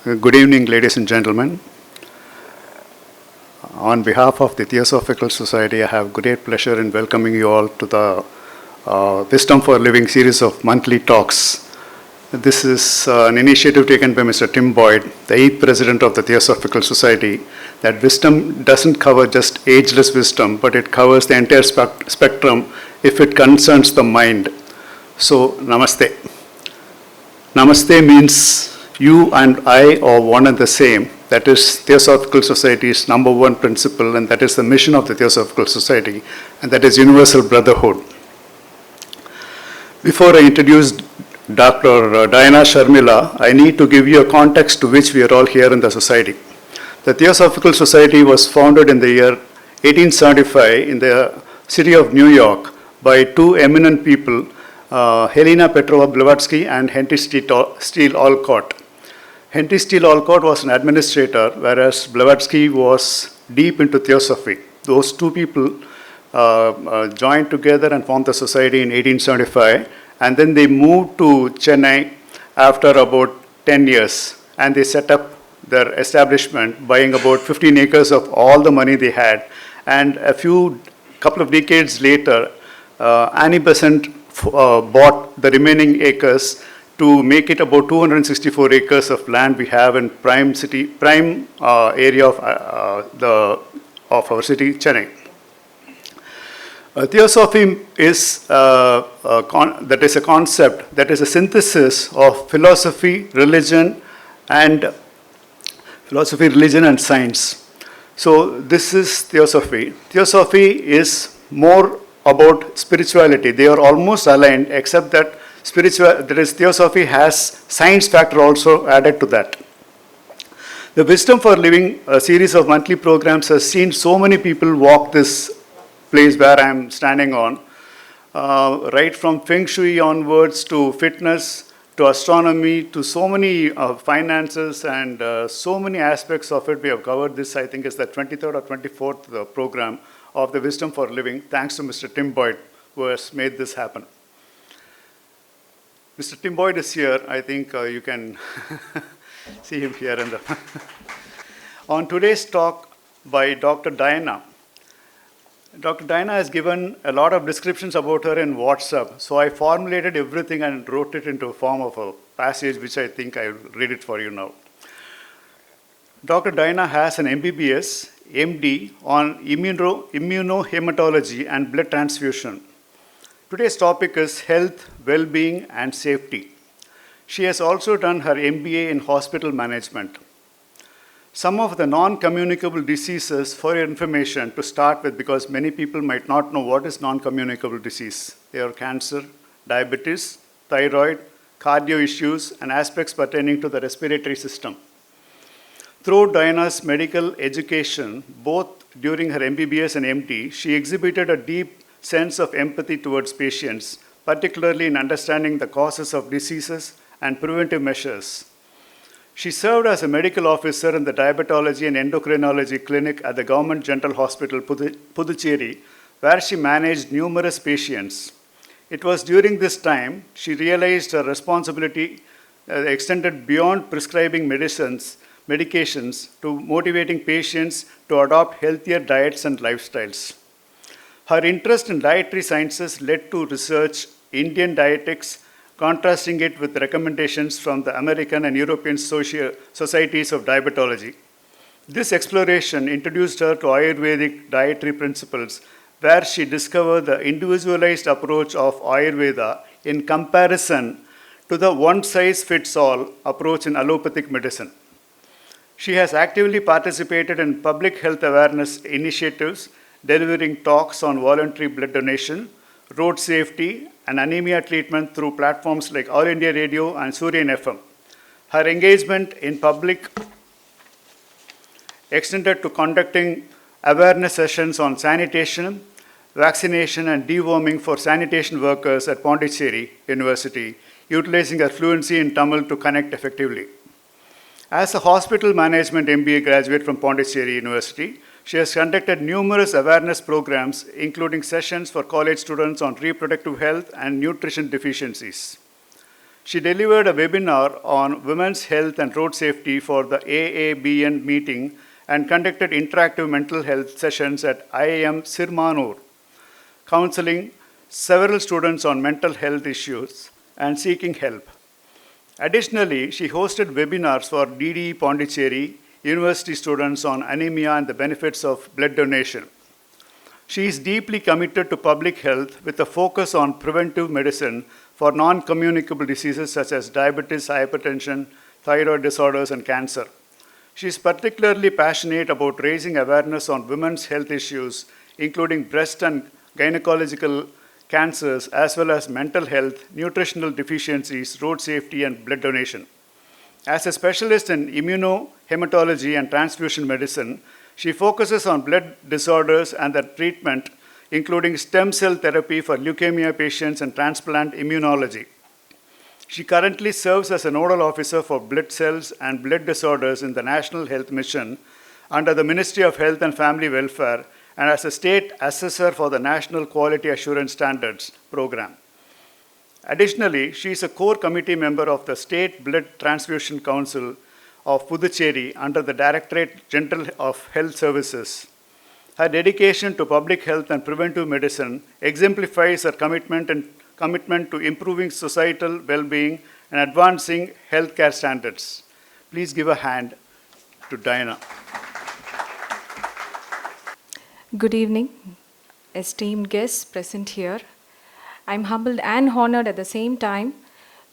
Good evening, ladies and gentlemen. On behalf of the Theosophical Society, I have great pleasure in welcoming you all to the Wisdom for Living series of monthly talks. This is an initiative taken by Mr. Tim Boyd, the 8th President of the Theosophical Society, that wisdom doesn't cover just ageless wisdom, but it covers the entire spectrum if it concerns the mind. So, Namaste. Namaste means you and I are one and the same. That is Theosophical Society's #1 principle, and that is the mission of the Theosophical Society, and that is universal brotherhood. Before I introduce Dr. Diana Sharmila, I need to give you a context to which we are all here in the society. The Theosophical Society was founded in the year 1875 in the city of New York by two eminent people, Helena Petrova Blavatsky and Henry Steele Olcott. Henry Steele Olcott was an administrator, whereas Blavatsky was deep into theosophy. Those two people joined together and formed the society in 1875, and then they moved to Chennai after about 10 years, and they set up their establishment, buying about 15 acres of all the money they had. And couple of decades later, Annie Besant bought the remaining acres to make it about 264 acres of land we have in prime area of our city, Chennai. Theosophy is a concept that is a synthesis of philosophy, religion, and science. So this is theosophy. Theosophy is more about spirituality. They are almost aligned, except that theosophy has science factor also added to that. The Wisdom for Living, a series of monthly programs, has seen so many people walk this place where I am standing on, right from Feng Shui onwards to fitness, to astronomy, to so many finances, and so many aspects of it. We have covered this, I think, is the 23rd or 24th program of the Wisdom for Living, thanks to Mr. Tim Boyd, who has made this happen. Mr. Tim Boyd is here. I think you can see him here. On today's talk by Dr. Diana, Dr. Diana has given a lot of descriptions about her in WhatsApp. So I formulated everything and wrote it into a form of a passage, which I think I will read it for you now. Dr. Diana has an MBBS, MD on immunohematology and blood transfusion. Today's topic is health, well-being, and safety. She has also done her MBA in hospital management. Some of the non-communicable diseases, for your information, to start with, because many people might not know what is non-communicable disease. They are cancer, diabetes, thyroid, cardio issues, and aspects pertaining to the respiratory system. Through Diana's medical education, both during her MBBS and MD, she exhibited a deep sense of empathy towards patients, particularly in understanding the causes of diseases and preventive measures. She served as a medical officer in the diabetology and endocrinology clinic at the Government General Hospital, Puducherry, where she managed numerous patients. It was during this time she realized her responsibility extended beyond prescribing medications to motivating patients to adopt healthier diets and lifestyles. Her interest in dietary sciences led to research Indian dietetics, contrasting it with recommendations from the American and European societies of diabetology. This exploration introduced her to Ayurvedic dietary principles, where she discovered the individualized approach of Ayurveda in comparison to the one-size-fits-all approach in allopathic medicine. She has actively participated in public health awareness initiatives, delivering talks on voluntary blood donation, road safety, and anemia treatment through platforms like All India Radio and Suryan FM. Her engagement in public extended to conducting awareness sessions on sanitation, vaccination, and deworming for sanitation workers at Pondicherry University, utilizing her fluency in Tamil to connect effectively. As a hospital management MBA graduate from Pondicherry University, she has conducted numerous awareness programs, including sessions for college students on reproductive health and nutrition deficiencies. She delivered a webinar on women's health and road safety for the AABN meeting and conducted interactive mental health sessions at IIM Sirmanur, counseling several students on mental health issues and seeking help. Additionally, she hosted webinars for DDE Pondicherry university students on anemia and the benefits of blood donation. She is deeply committed to public health with a focus on preventive medicine for non-communicable diseases such as diabetes, hypertension, thyroid disorders, and cancer. She is particularly passionate about raising awareness on women's health issues, including breast and gynecological cancers, as well as mental health, nutritional deficiencies, road safety, and blood donation. As a specialist in immunohematology and transfusion medicine, she focuses on blood disorders and their treatment, including stem cell therapy for leukemia patients and transplant immunology. She currently serves as a nodal officer for blood cells and blood disorders in the National Health Mission under the Ministry of Health and Family Welfare and as a state assessor for the National Quality Assurance Standards program. Additionally, she is a core committee member of the State Blood Transfusion Council of Puducherry under the Directorate General of Health Services. Her dedication to public health and preventive medicine exemplifies her commitment to improving societal well-being and advancing healthcare standards. Please give a hand to Diana. Good evening, esteemed guests present here. I'm humbled and honored at the same time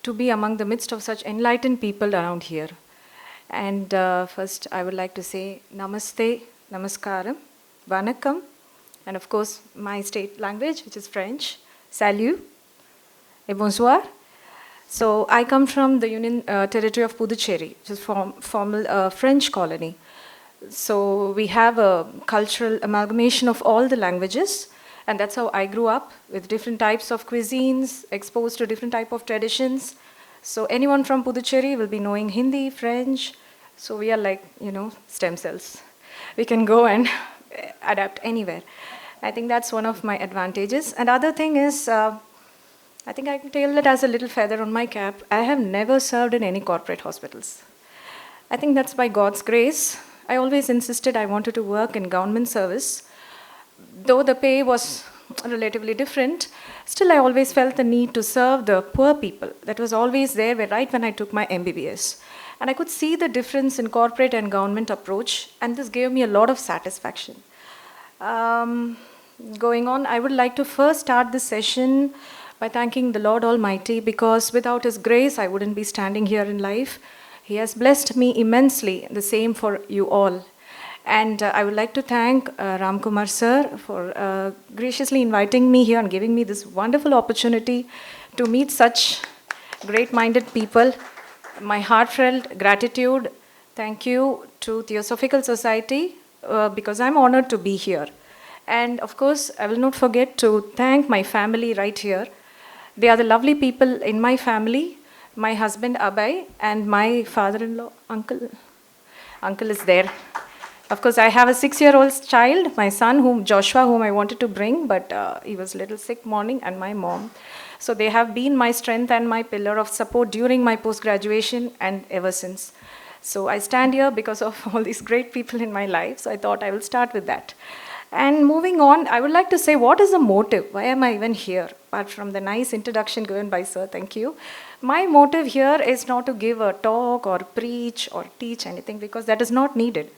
to be among the midst of such enlightened people around here. And first, I would like to say Namaste, Namaskaram, Vanakkam, and of course, my state language, which is French, Salut, et bonsoir. So, I come from the Union Territory of Puducherry, which is former French colony. So, we have a cultural amalgamation of all the languages, and that's how I grew up, with different types of cuisines, exposed to different type of traditions. So anyone from Puducherry will be knowing Hindi, French. So we are like, stem cells. We can go and adapt anywhere. I think that's one of my advantages. And other thing is, I think I can tell that as a little feather on my cap, I have never served in any corporate hospitals. I think that's by God's grace. I always insisted I wanted to work in government service. Though the pay was relatively different, still I always felt the need to serve the poor people. That was always there right when I took my MBBS. And I could see the difference in corporate and government approach, and this gave me a lot of satisfaction. Going on, I would like to first start this session by thanking the Lord Almighty, because without His grace, I wouldn't be standing here in life. He has blessed me immensely, the same for you all. And I would like to thank Ramkumar Sir for graciously inviting me here and giving me this wonderful opportunity to meet such great-minded people. My heartfelt gratitude, thank you to Theosophical Society because I'm honored to be here. And of course, I will not forget to thank my family right here. They are the lovely people in my family, my husband Abhay and my father-in-law, uncle. Uncle is there. Of course, I have a 6-year-old child, my son, Joshua, whom I wanted to bring, but he was a little sick morning, and my mom. So they have been my strength and my pillar of support during my post-graduation and ever since. So I stand here because of all these great people in my life, so I thought I will start with that. And moving on, I would like to say, what is the motive? Why am I even here? Apart from the nice introduction given by Sir, thank you. My motive here is not to give a talk or preach or teach anything, because that is not needed.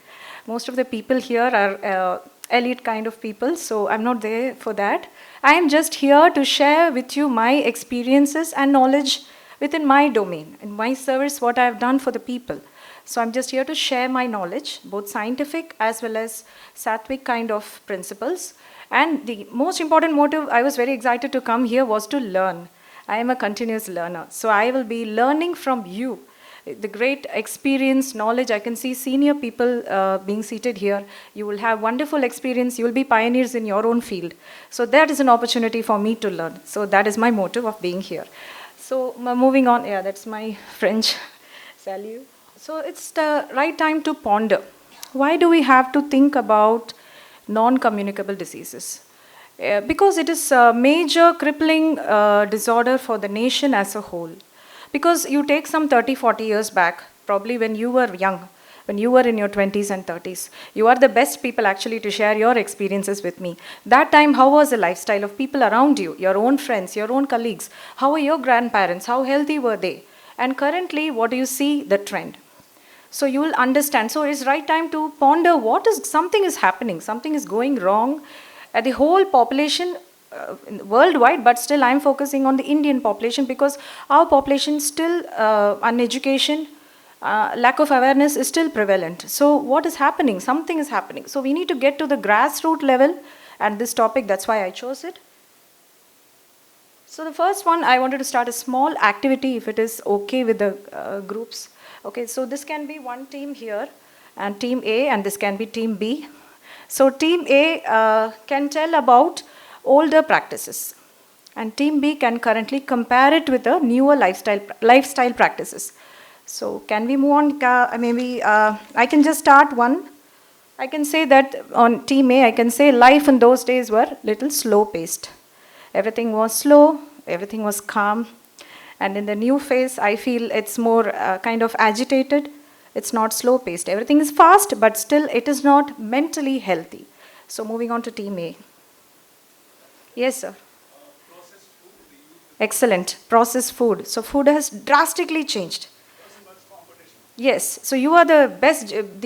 Most of the people here are elite kind of people, so I'm not there for that. I am just here to share with you my experiences and knowledge within my domain, in my service, what I have done for the people. So I'm just here to share my knowledge, both scientific as well as sattvic kind of principles. And the most important motive, I was very excited to come here, was to learn. I am a continuous learner, so I will be learning from you. The great experience, knowledge, I can see senior people being seated here. You will have wonderful experience. You will be pioneers in your own field. So that is an opportunity for me to learn. So that is my motive of being here. So moving on, yeah, that's my French. Salut. So it's the right time to ponder. Why do we have to think about non-communicable diseases? Because it is a major crippling disorder for the nation as a whole. Because you take some 30, 40 years back, probably when you were young, when you were in your 20s and 30s, you are the best people actually to share your experiences with me. That time, how was the lifestyle of people around you, your own friends, your own colleagues? How were your grandparents? How healthy were they? And currently, what do you see? The trend. So you will understand. So it's right time to ponder something is happening, something is going wrong at the whole population worldwide, but still I'm focusing on the Indian population because our population still uneducation, lack of awareness is still prevalent. So what is happening? Something is happening. So we need to get to the grassroots level and this topic, that's why I chose it. So the first one, I wanted to start a small activity if it is okay with the groups. Okay, so this can be one team here and team A, and this can be team B. So team A can tell about older practices and team B can currently compare it with the newer lifestyle practices. So can we move on? Maybe I can just start one. I can say that on team A, I can say life in those days were little slow paced. Everything was slow, everything was calm. And in the new phase, I feel it's more kind of agitated. It's not slow paced. Everything is fast, but still it is not mentally healthy. So moving on to team A. Yes, sir. Excellent. Processed food. So food has drastically changed. Yes. So you are the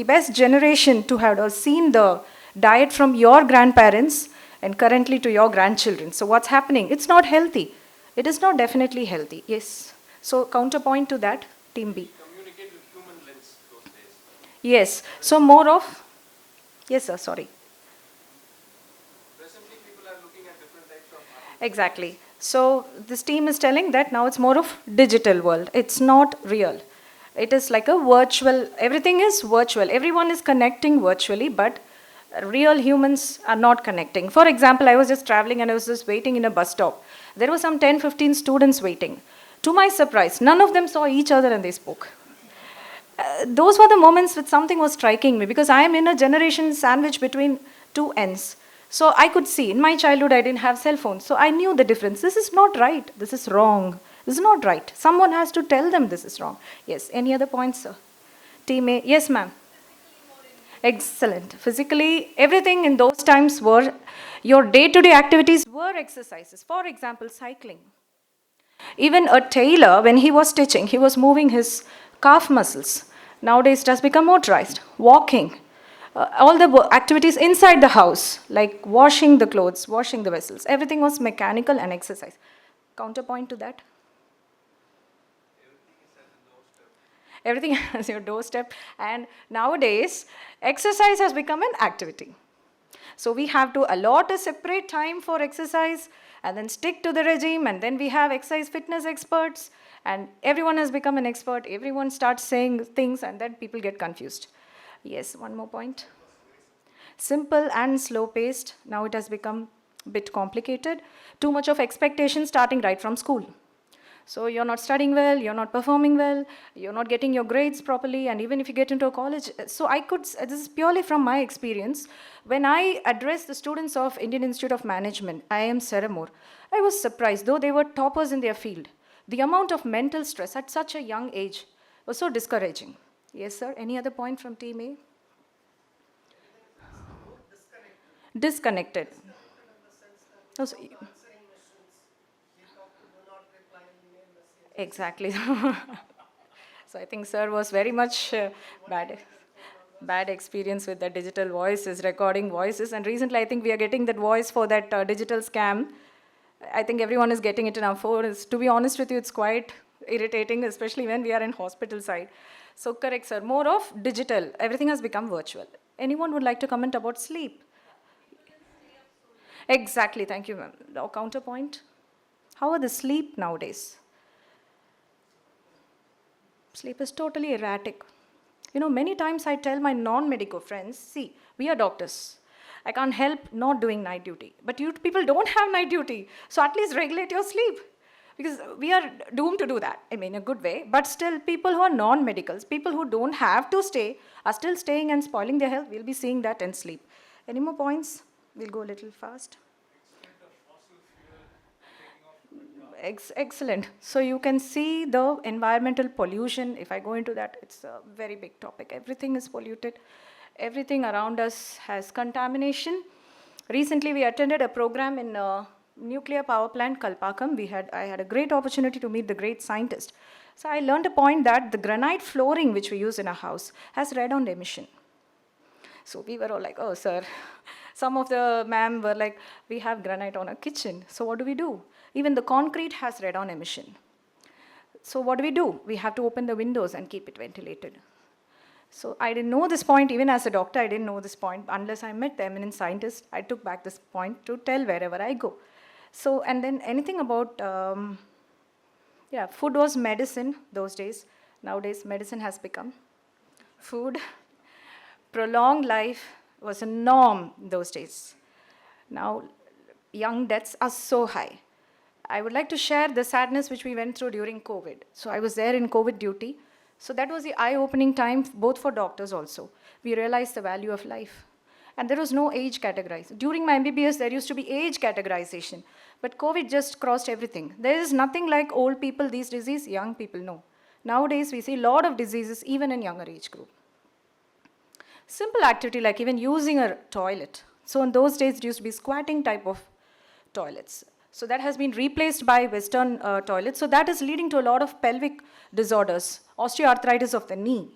best generation to have seen the diet from your grandparents and currently to your grandchildren. So what's happening? It's not healthy. It is not definitely healthy. Yes. So counterpoint to that, team B. Communicate with human lens those days. Yes. So more of. Yes, sir. Sorry. Presently, people are looking at different types of. Exactly. So this team is telling that now it's more of digital world. It's not real. It is like a virtual. Everything is virtual. Everyone is connecting virtually, but real humans are not connecting. For example, I was just traveling and I was just waiting in a bus stop. There were some 10, 15 students waiting. To my surprise, none of them saw each other and they spoke. Those were the moments when something was striking me because I am in a generation sandwich between two ends. So I could see, in my childhood I didn't have cell phones. So I knew the difference. This is not right. This is wrong. This is not right. Someone has to tell them this is wrong. Yes, any other points, sir? Team A, yes ma'am. Excellent. Physically, everything in those times were, your day-to-day activities were exercises. For example, cycling. Even a tailor, when he was stitching, he was moving his calf muscles. Nowadays, it has become motorized. Walking. All the activities inside the house, like washing the clothes, washing the vessels, everything was mechanical and exercise. Counterpoint to that? Everything has your doorstep. And nowadays, exercise has become an activity. So we have to allot a separate time for exercise and then stick to the regime. And then we have exercise fitness experts. And everyone has become an expert. Everyone starts saying things and then people get confused. Yes, one more point. Simple and slow paced. Now it has become a bit complicated. Too much of expectation starting right from school. So you're not studying well, you're not performing well, you're not getting your grades properly, and even if you get into a college, so this is purely from my experience. When I addressed the students of Indian Institute of Management, IIM Ceramore, I was surprised, though they were toppers in their field. The amount of mental stress at such a young age was so discouraging. Yes, sir. Any other point from Team A? Disconnected. Oh, so, exactly. So I think sir was very much bad experience with the digital voices, recording voices. And recently I think we are getting that voice for that digital scam. I think everyone is getting it in our phones. To be honest with you, it's quite irritating, especially when we are in hospital side. So correct, sir. More of digital. Everything has become virtual. Anyone would like to comment about sleep? Exactly. Thank you, ma'am. Now, counterpoint. How are the sleep nowadays? Sleep is totally erratic. You know, many times I tell my non-medico friends, see, we are doctors. I can't help not doing night duty. But you people don't have night duty. So at least regulate your sleep. Because we are doomed to do that, I mean, in a good way. But still, people who are non-medicals, people who don't have to stay, are still staying and spoiling their health. We'll be seeing that in sleep. Any more points? We'll go a little fast. Excellent. So you can see the environmental pollution. If I go into that, it's a very big topic. Everything is polluted. Everything around us has contamination. Recently, we attended a program in a nuclear power plant, Kalpakam. I had a great opportunity to meet the great scientist. So I learned a point that the granite flooring which we use in our house has radon emission. So we were all like, oh, sir. Some of the ma'am were like, we have granite on our kitchen. So what do? Even the concrete has radon emission. So what do? We have to open the windows and keep it ventilated. So I didn't know this point, even as a doctor, I didn't know this point. Unless I met the eminent scientist, I took back this point to tell wherever I go. So, and then anything about, food was medicine those days. Nowadays, medicine has become food. Prolonged life was a norm those days. Now, young deaths are so high. I would like to share the sadness which we went through during COVID. So I was there in COVID duty. So that was the eye-opening time, both for doctors also. We realized the value of life. And there was no age categorized. During my MBBS, there used to be age categorization. But COVID just crossed everything. There is nothing like old people, these diseases, young people, no. Nowadays, we see a lot of diseases, even in younger age group. Simple activity like even using a toilet. So in those days, it used to be squatting type of toilets. So that has been replaced by Western toilets. So that is leading to a lot of pelvic disorders, osteoarthritis of the knee.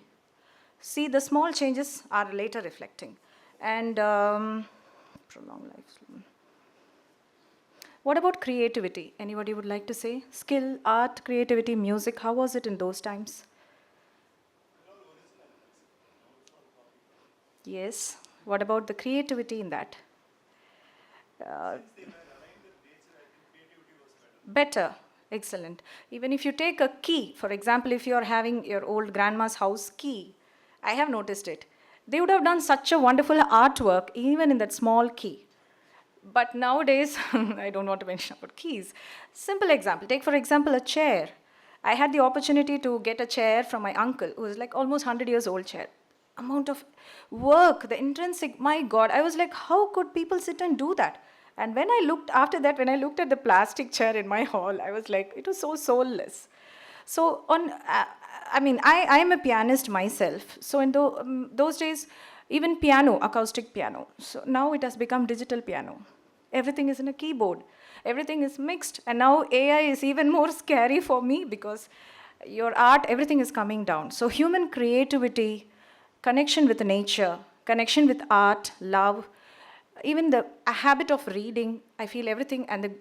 See, the small changes are later reflecting. And prolonged life. What about creativity? Anybody would like to say? Skill, art, creativity, music, how was it in those times? Yes. What about the creativity in that? Better. Excellent. Even if you take a key, for example, if you are having your old grandma's house key, I have noticed it. They would have done such a wonderful artwork even in that small key. But nowadays, I don't want to mention about keys. Simple example. Take, for example, a chair. I had the opportunity to get a chair from my uncle, who was like almost 100 years old chair. Amount of work, the intrinsic, my God, I was like, how could people sit and do that? And when I looked at the plastic chair in my hall, I was like, it was so soulless. So I am a pianist myself. So in those days, even piano, acoustic piano. So now it has become digital piano. Everything is in a keyboard. Everything is mixed. And now AI is even more scary for me because your art, everything is coming down. So human creativity, connection with nature, connection with art, love, even a habit of reading, I feel everything, and the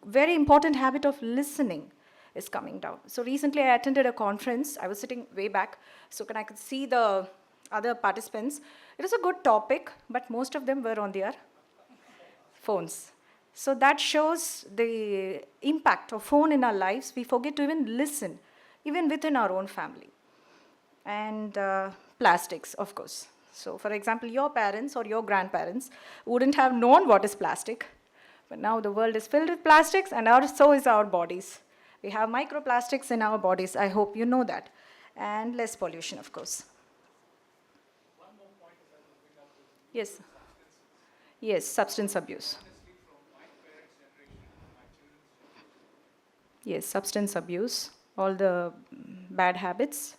very important habit of listening is coming down. So recently I attended a conference. I was sitting way back, so I could see the other participants. It was a good topic, but most of them were on their phones. So that shows the impact of phone in our lives. We forget to even listen, even within our own family. And plastics, of course. So for example, your parents or your grandparents wouldn't have known what is plastic. But now the world is filled with plastics, and so is our bodies. We have microplastics in our bodies. I hope you know that. And less pollution, of course. One more point is I will bring up is Yes. substances. Yes, substance abuse. Honestly, from my parents' generation to my children's generation. Yes, substance abuse, all the bad habits.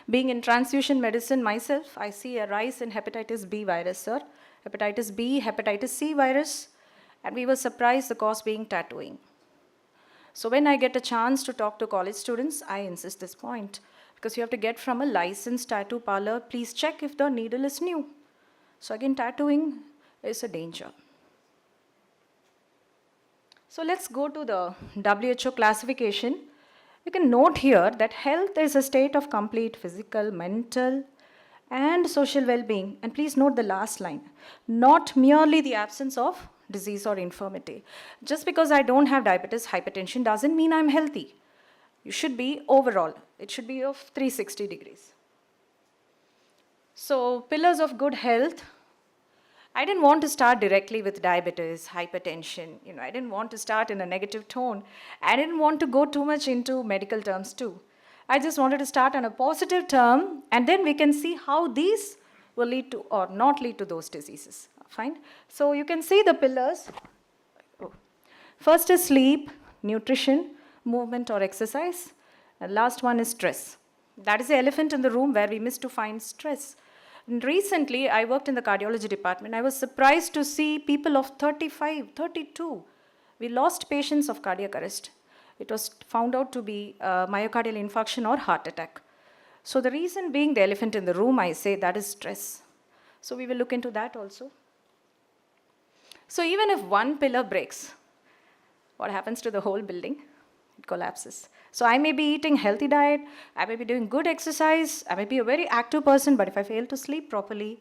Being in transfusion medicine myself, I see a rise in hepatitis B virus, sir. Hepatitis B, hepatitis C virus, and we were surprised the cause being tattooing. So when I get a chance to talk to college students, I insist this point. Because you have to get from a licensed tattoo parlor, please check if the needle is new. So again, tattooing is a danger. So let's go to the WHO classification. You can note here that health is a state of complete physical, mental, and social well-being. And please note the last line, not merely the absence of disease or infirmity. Just because I don't have diabetes, hypertension doesn't mean I'm healthy. You should be overall. It should be of 360 degrees. So pillars of good health. I didn't want to start directly with diabetes, hypertension. I didn't want to start in a negative tone. I didn't want to go too much into medical terms too. I just wanted to start on a positive term, and then we can see how these will lead to or not lead to those diseases. Fine. So you can see the pillars. First is sleep, nutrition, movement or exercise. And last one is stress. That is the elephant in the room where we miss to find stress. And recently, I worked in the cardiology department. I was surprised to see people of 35, 32. We lost patients of cardiac arrest. It was found out to be myocardial infarction or heart attack. So the reason being the elephant in the room, I say that is stress. So we will look into that also. So even if one pillar breaks, what happens to the whole building? It collapses. So I may be eating healthy diet, I may be doing good exercise, I may be a very active person, but if I fail to sleep properly,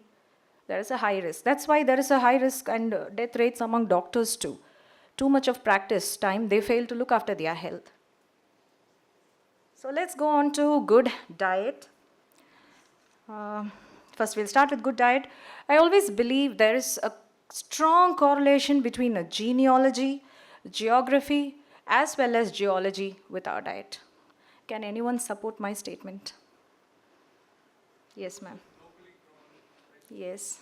there is a high risk. That's why there is a high risk and death rates among doctors too. Too much of practice time, they fail to look after their health. So let's go on to good diet. First, we'll start with good diet. I always believe there is a strong correlation between a genealogy, geography, as well as geology with our diet. Can anyone support my statement? Yes, ma'am. Yes.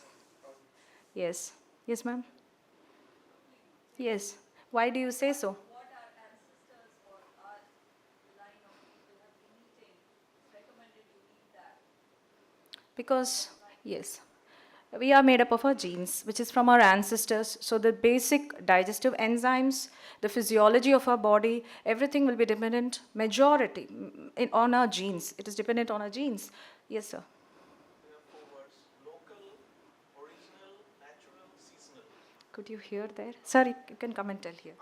Yes. Yes, ma'am. Yes. Why do you say so? What our ancestors or our line of people have been eating, it's recommended you eat that. Because, yes, we are made up of our genes, which is from our ancestors. So the basic digestive enzymes, the physiology of our body, everything will be dependent, majority, on our genes. It is dependent on our genes. Yes, sir. There are 4 words: local, original, natural, seasonal. Could you hear there? Sir, you can come and tell here.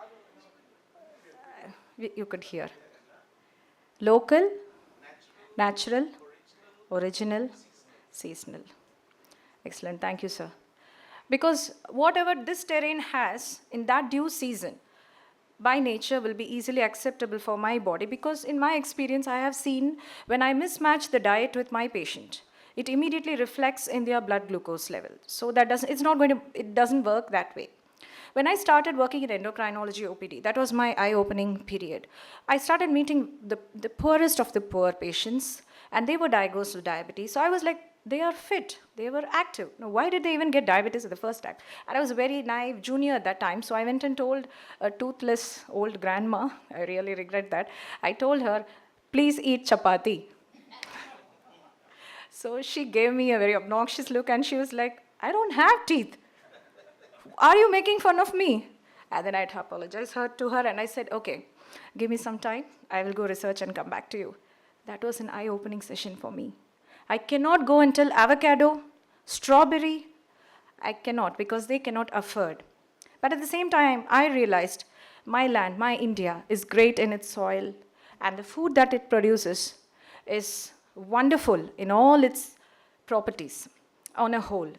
You could hear. Local, natural, original, seasonal. Excellent. Thank you, sir. Because whatever this terrain has in that due season, by nature will be easily acceptable for my body, because in my experience I have seen when I mismatch the diet with my patient, it immediately reflects in their blood glucose level. So it doesn't work that way. When I started working in endocrinology OPD, that was my eye-opening period. I started meeting the poorest of the poor patients, and they were diagnosed with diabetes. So I was like, they are fit, they were active. Now, why did they even get diabetes at the first time? And I was a very naive junior at that time, so I went and told a toothless old grandma, I really regret that, I told her, please eat chapati. So she gave me a very obnoxious look and she was like, I don't have teeth. Are you making fun of me? And then I had to apologize to her and I said, okay, give me some time. I will go research and come back to you. That was an eye-opening session for me. I cannot go and tell avocado, strawberry. I cannot, because they cannot afford. But at the same time, I realized my land, my India, is great in its soil, and the food that it produces is wonderful in all its properties on a whole.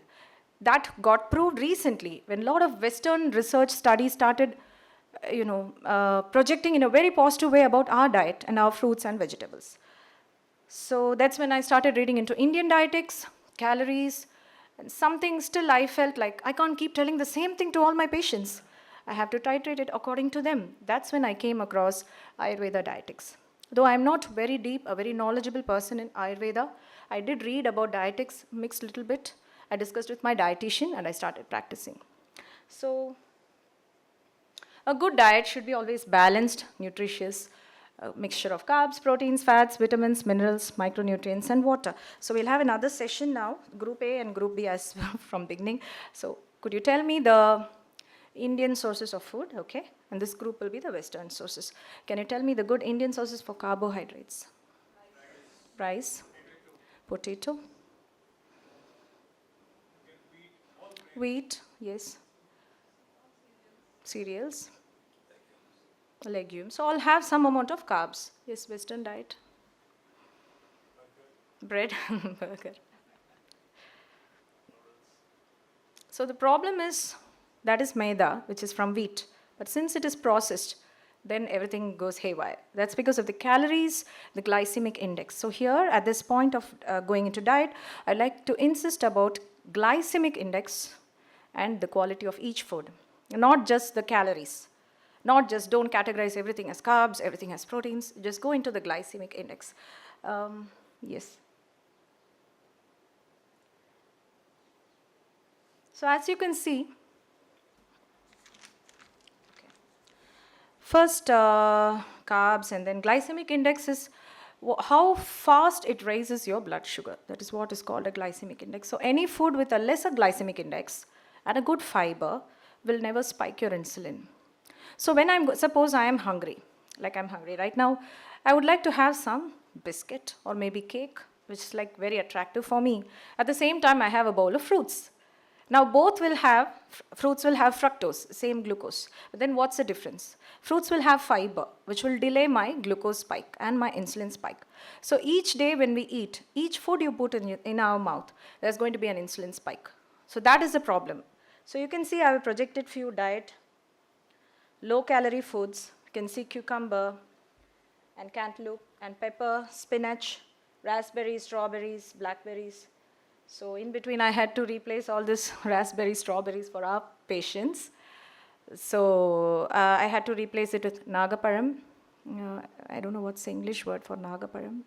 That got proved recently when a lot of Western research studies started projecting in a very positive way about our diet and our fruits and vegetables. So that's when I started reading into Indian dietetics, calories, and something still I felt like I can't keep telling the same thing to all my patients. I have to titrate it according to them. That's when I came across Ayurveda dietetics. Though I'm not very deep, a very knowledgeable person in Ayurveda, I did read about dietetics, mixed a little bit. I discussed with my dietitian and I started practicing. So a good diet should be always balanced, nutritious, a mixture of carbs, proteins, fats, vitamins, minerals, micronutrients, and water. So we'll have another session now, Group A and Group B as well from beginning. So could you tell me the Indian sources of food, okay? And this group will be the Western sources. Can you tell me the good Indian sources for carbohydrates? Rice, potato, wheat, yes, cereals, legumes. So all have some amount of carbs. Yes, Western diet. Bread, burger. So the problem is that is maida, which is from wheat. But since it is processed, then everything goes haywire. That's because of the calories, the glycemic index. So here, at this point of going into diet, I'd like to insist about glycemic index and the quality of each food, not just the calories. Not just don't categorize everything as carbs, everything as proteins. Just go into the glycemic index. Yes. So as you can see, first carbs, and then glycemic index is how fast it raises your blood sugar. That is what is called a glycemic index. So any food with a lesser glycemic index and a good fiber will never spike your insulin. So when suppose I am hungry, like I'm hungry right now, I would like to have some biscuit or maybe cake, which is like very attractive for me. At the same time, I have a bowl of fruits. Now both will have, fruits will have fructose, same glucose. But then what's the difference? Fruits will have fiber, which will delay my glucose spike and my insulin spike. So each day when we eat, each food you put in our mouth, there's going to be an insulin spike. So that is the problem. So you can see I have projected few diet, low calorie foods. You can see cucumber and cantaloupe and pepper, spinach, raspberries, strawberries, blackberries. So in between I had to replace all this raspberry strawberries for our patients. So I had to replace it with nagaparam. I don't know what's the English word for nagaparam.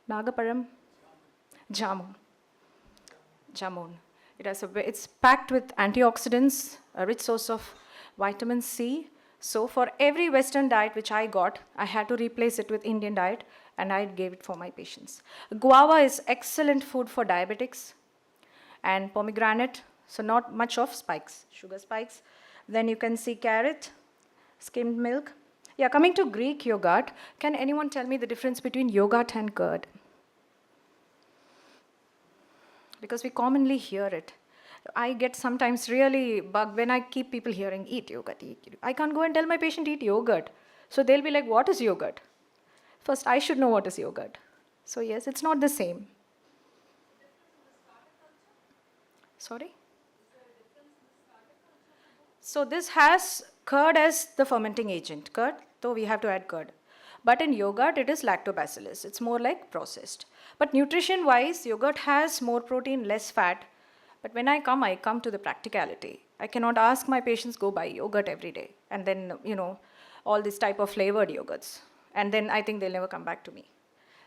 Nagaparam? Jamun. Jamun. It's packed with antioxidants, a rich source of vitamin C. So for every Western diet which I got, I had to replace it with Indian diet, and I gave it for my patients. Guava is excellent food for diabetics, and pomegranate, so not much of spikes, sugar spikes. Then you can see carrot, skimmed milk. Yeah, coming to Greek yogurt, can anyone tell me the difference between yogurt and curd? Because we commonly hear it. I get sometimes really bugged when I keep people hearing, eat yogurt, eat. I can't go and tell my patient, eat yogurt. So they'll be like, what is yogurt? First, I should know what is yogurt. So yes, it's not the same. Sorry? So this has curd as the fermenting agent. Curd, though we have to add curd. But in yogurt, it is lactobacillus. It's more like processed. But nutrition-wise, yogurt has more protein, less fat. But when I come to the practicality. I cannot ask my patients go buy yogurt every day. And then, all this type of flavored yogurts. And then I think they'll never come back to me.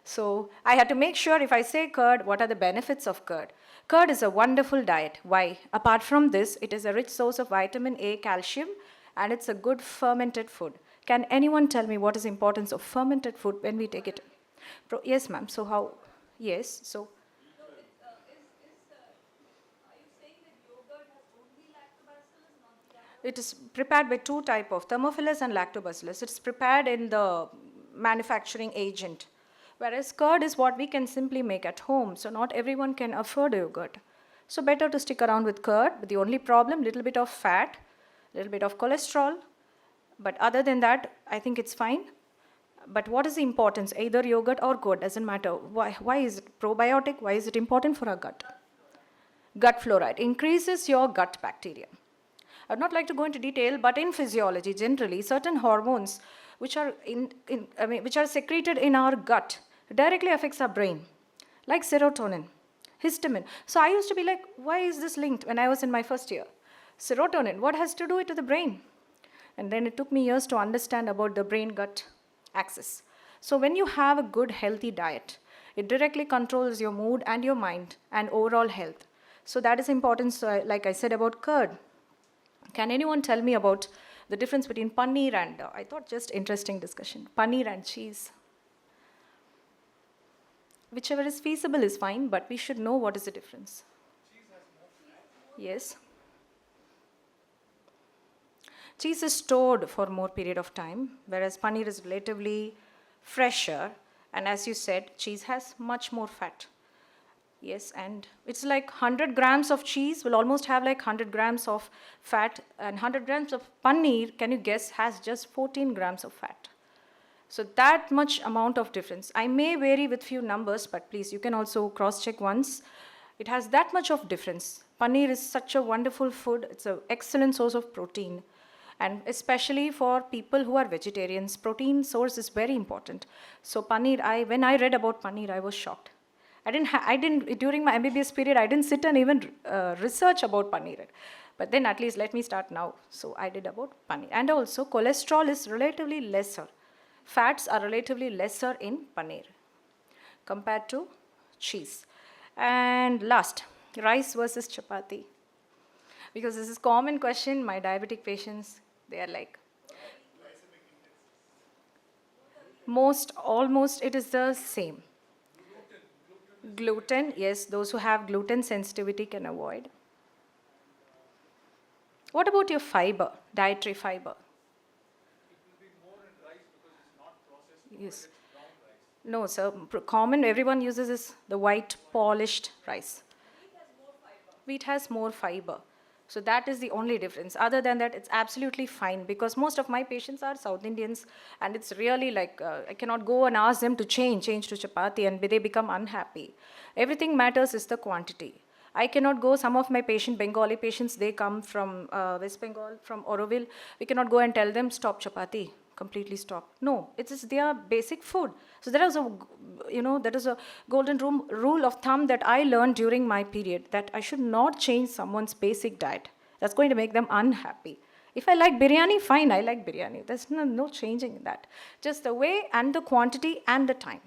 So I had to make sure if I say curd, what are the benefits of curd? Curd is a wonderful diet. Why? Apart from this, it is a rich source of vitamin A, calcium, and it's a good fermented food. Can anyone tell me what is the importance of fermented food when we take it? Yes, ma'am. So how? Yes. So. No, are you saying that yogurt has only lactobacillus, not the other? It is prepared by two types of thermophilus and lactobacillus. It's prepared in the manufacturing agent. Whereas curd is what we can simply make at home. So not everyone can afford yogurt. So better to stick around with curd. But the only problem, little bit of fat, little bit of cholesterol. But other than that, I think it's fine. But what is the importance? Either yogurt or curd, doesn't matter. Why is it probiotic? Why is it important for our gut? Gut flora. It increases your gut bacteria. I would not like to go into detail, but in physiology, generally, certain hormones which are which are secreted in our gut directly affects our brain, like serotonin, histamine. So I used to be like, why is this linked when I was in my first year? Serotonin, what has to do it to the brain? And then it took me years to understand about the brain-gut axis. So when you have a good, healthy diet, it directly controls your mood and your mind and overall health. So that is important, so like I said about curd. Can anyone tell me about the difference between paneer and, I thought just interesting discussion, paneer and cheese? Whichever is feasible is fine, but we should know what is the difference. Cheese has more fat. Yes. Cheese is stored for more period of time, whereas paneer is relatively fresher. And as you said, cheese has much more fat. Yes, and it's like 100 grams of cheese will almost have like 100 grams of fat, and 100 grams of paneer, can you guess, has just 14 grams of fat. So that much amount of difference. I may vary with few numbers, but please, you can also cross-check once. It has that much of difference. Paneer is such a wonderful food. It's an excellent source of protein. And especially for people who are vegetarians, protein source is very important. So paneer, when I read about paneer, I was shocked. During my MBBS period, I didn't sit and even research about paneer. But then at least let me start now. So I did about paneer. And also cholesterol is relatively lesser. Fats are relatively lesser in paneer compared to cheese. And last, rice versus chapati. Because this is a common question, my diabetic patients, they are like, Almost it is the same. Gluten, yes, those who have gluten sensitivity can avoid. What about your fiber, dietary fiber? It will be more in rice because it's not processed food, Yes. it's brown rice. No, sir. Common everyone uses is the white polished rice. Wheat has more fiber. So that is the only difference. Other than that, it's absolutely fine because most of my patients are South Indians, and it's really like I cannot go and ask them to change to chapati, and they become unhappy. Everything matters is the quantity. I cannot go. Some of my Bengali patients, they come from West Bengal, from Oroville. We cannot go and tell them stop chapati, completely stop. No, it is their basic food. So that is that is a golden rule of thumb that I learned during my period, that I should not change someone's basic diet. That's going to make them unhappy. If I like biryani, fine, I like biryani. There's no changing that. Just the way and the quantity and the time.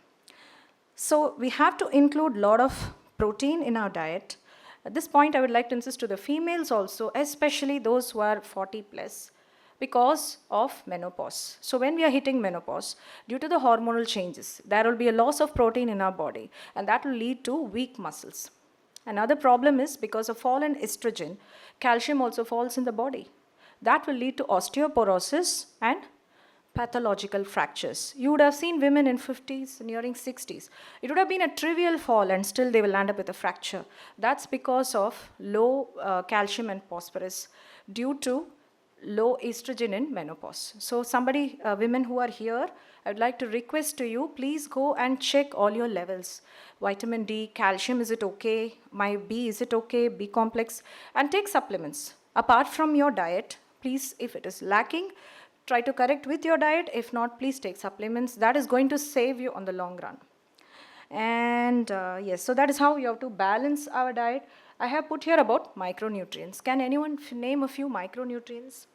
So we have to include a lot of protein in our diet. At this point, I would like to insist to the females also, especially those who are 40 plus, because of menopause. So when we are hitting menopause, due to the hormonal changes, there will be a loss of protein in our body, and that will lead to weak muscles. Another problem is because of fall in estrogen, calcium also falls in the body. That will lead to osteoporosis and pathological fractures. You would have seen women in 50s, nearing 60s. It would have been a trivial fall and still they will end up with a fracture. That's because of low calcium and phosphorus due to low estrogen in menopause. So women who are here, I would like to request to you, please go and check all your levels. Vitamin D, calcium, is it okay? My B, is it okay? B complex, and take supplements. Apart from your diet, please, if it is lacking, try to correct with your diet. If not, please take supplements. That is going to save you on the long run. And yes, so that is how you have to balance our diet. I have put here about micronutrients. Can anyone name a few micronutrients?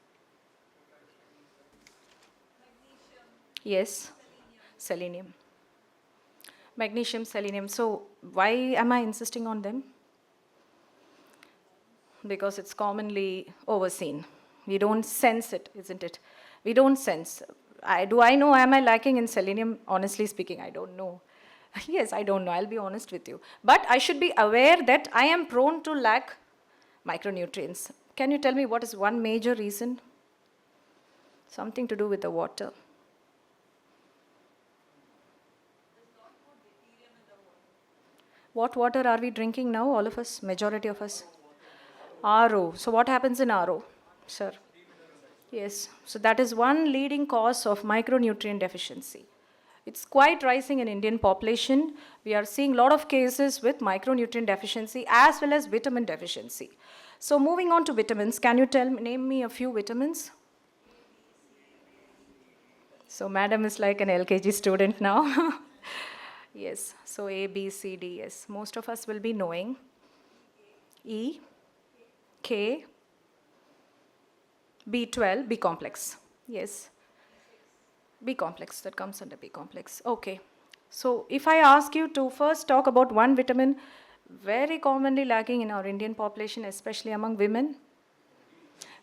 Yes, selenium. Magnesium, selenium. So why am I insisting on them? Because it's commonly overseen. We don't sense it, isn't it? We don't sense. Do I know, am I lacking in selenium? Honestly speaking, I don't know. Yes, I don't know. I'll be honest with you. But I should be aware that I am prone to lack micronutrients. Can you tell me what is one major reason? Something to do with the water. What water are we drinking now, all of us, majority of us? RO. So what happens in RO, sir? Yes. So that is one leading cause of micronutrient deficiency. It's quite rising in Indian population. We are seeing a lot of cases with micronutrient deficiency as well as vitamin deficiency. So moving on to vitamins, can you name me a few vitamins? So madam is like an LKG student now. Yes, so A, B, C, D, yes. Most of us will be knowing. E, K, B12, B complex. Yes. B complex, that comes under B complex. Okay. So if I ask you to first talk about one vitamin very commonly lacking in our Indian population, especially among women,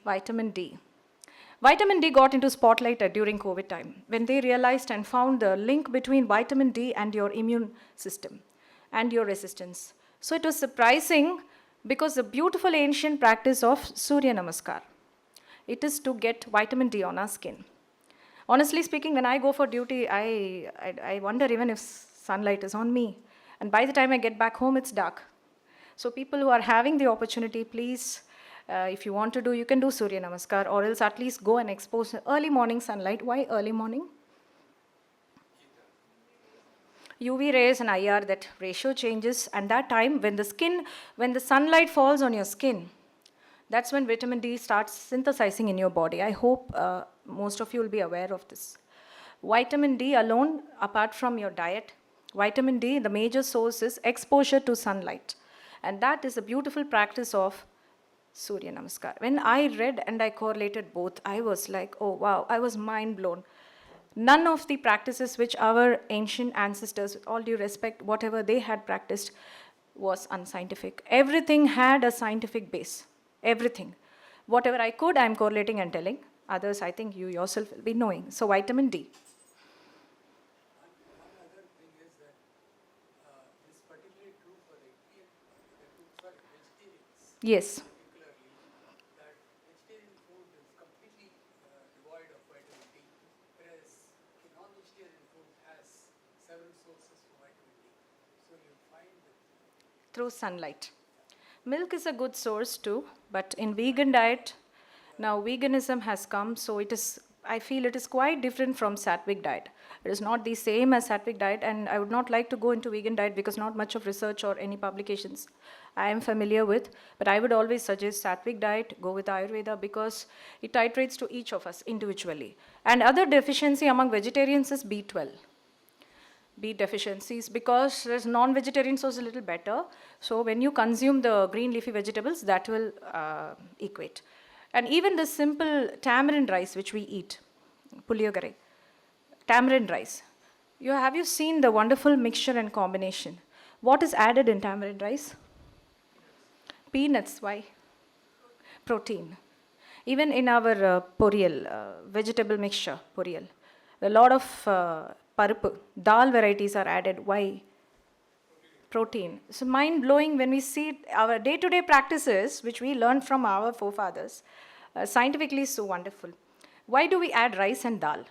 vitamin D. Vitamin D got into spotlight during COVID time when they realized and found the link between vitamin D and your immune system and your resistance. So it was surprising because the beautiful ancient practice of Surya Namaskar, it is to get vitamin D on our skin. Honestly speaking, when I go for duty, I wonder even if sunlight is on me. And by the time I get back home, it's dark. So people who are having the opportunity, please, if you want to do, you can do Surya Namaskar, or else at least go and expose early morning sunlight. Why early morning? UV rays and IR, that ratio changes, and that time when the sunlight falls on your skin, that's when vitamin D starts synthesizing in your body. I hope most of you will be aware of this. Vitamin D alone, apart from your diet, vitamin D, the major source is exposure to sunlight. And that is a beautiful practice of Surya Namaskar. When I read and I correlated both, I was like, oh wow, I was mind blown. None of the practices which our ancient ancestors, with all due respect, whatever they had practiced, was unscientific. Everything had a scientific base. Everything. Whatever I could, I am correlating and telling. Others, I think you yourself will be knowing. So vitamin D. Yes. particularly, that vegetarian food is completely devoid of vitamin D, whereas the non-vegetarian food has several sources for vitamin D. So you'll find that Through sunlight. Milk is a good source too, but in vegan diet, now veganism has come, so I feel it is quite different from Sattvic diet. It is not the same as Sattvic diet, and I would not like to go into vegan diet because not much of research or any publications I am familiar with. But I would always suggest Sattvic diet, go with Ayurveda because it titrates to each of us individually. And other deficiency among vegetarians is B12. B deficiencies because there's non-vegetarian source a little better. So when you consume the green leafy vegetables, that will equate. And even the simple tamarind rice which we eat, puliyogare, tamarind rice. Have you seen the wonderful mixture and combination? What is added in tamarind rice? Peanuts. Why? Protein. Even in our poriyal, vegetable mixture, poriyal, a lot of parupu, dal varieties are added. Why? Protein. So mind blowing when we see our day-to-day practices, which we learned from our forefathers, scientifically so wonderful. Why do we add rice and dal?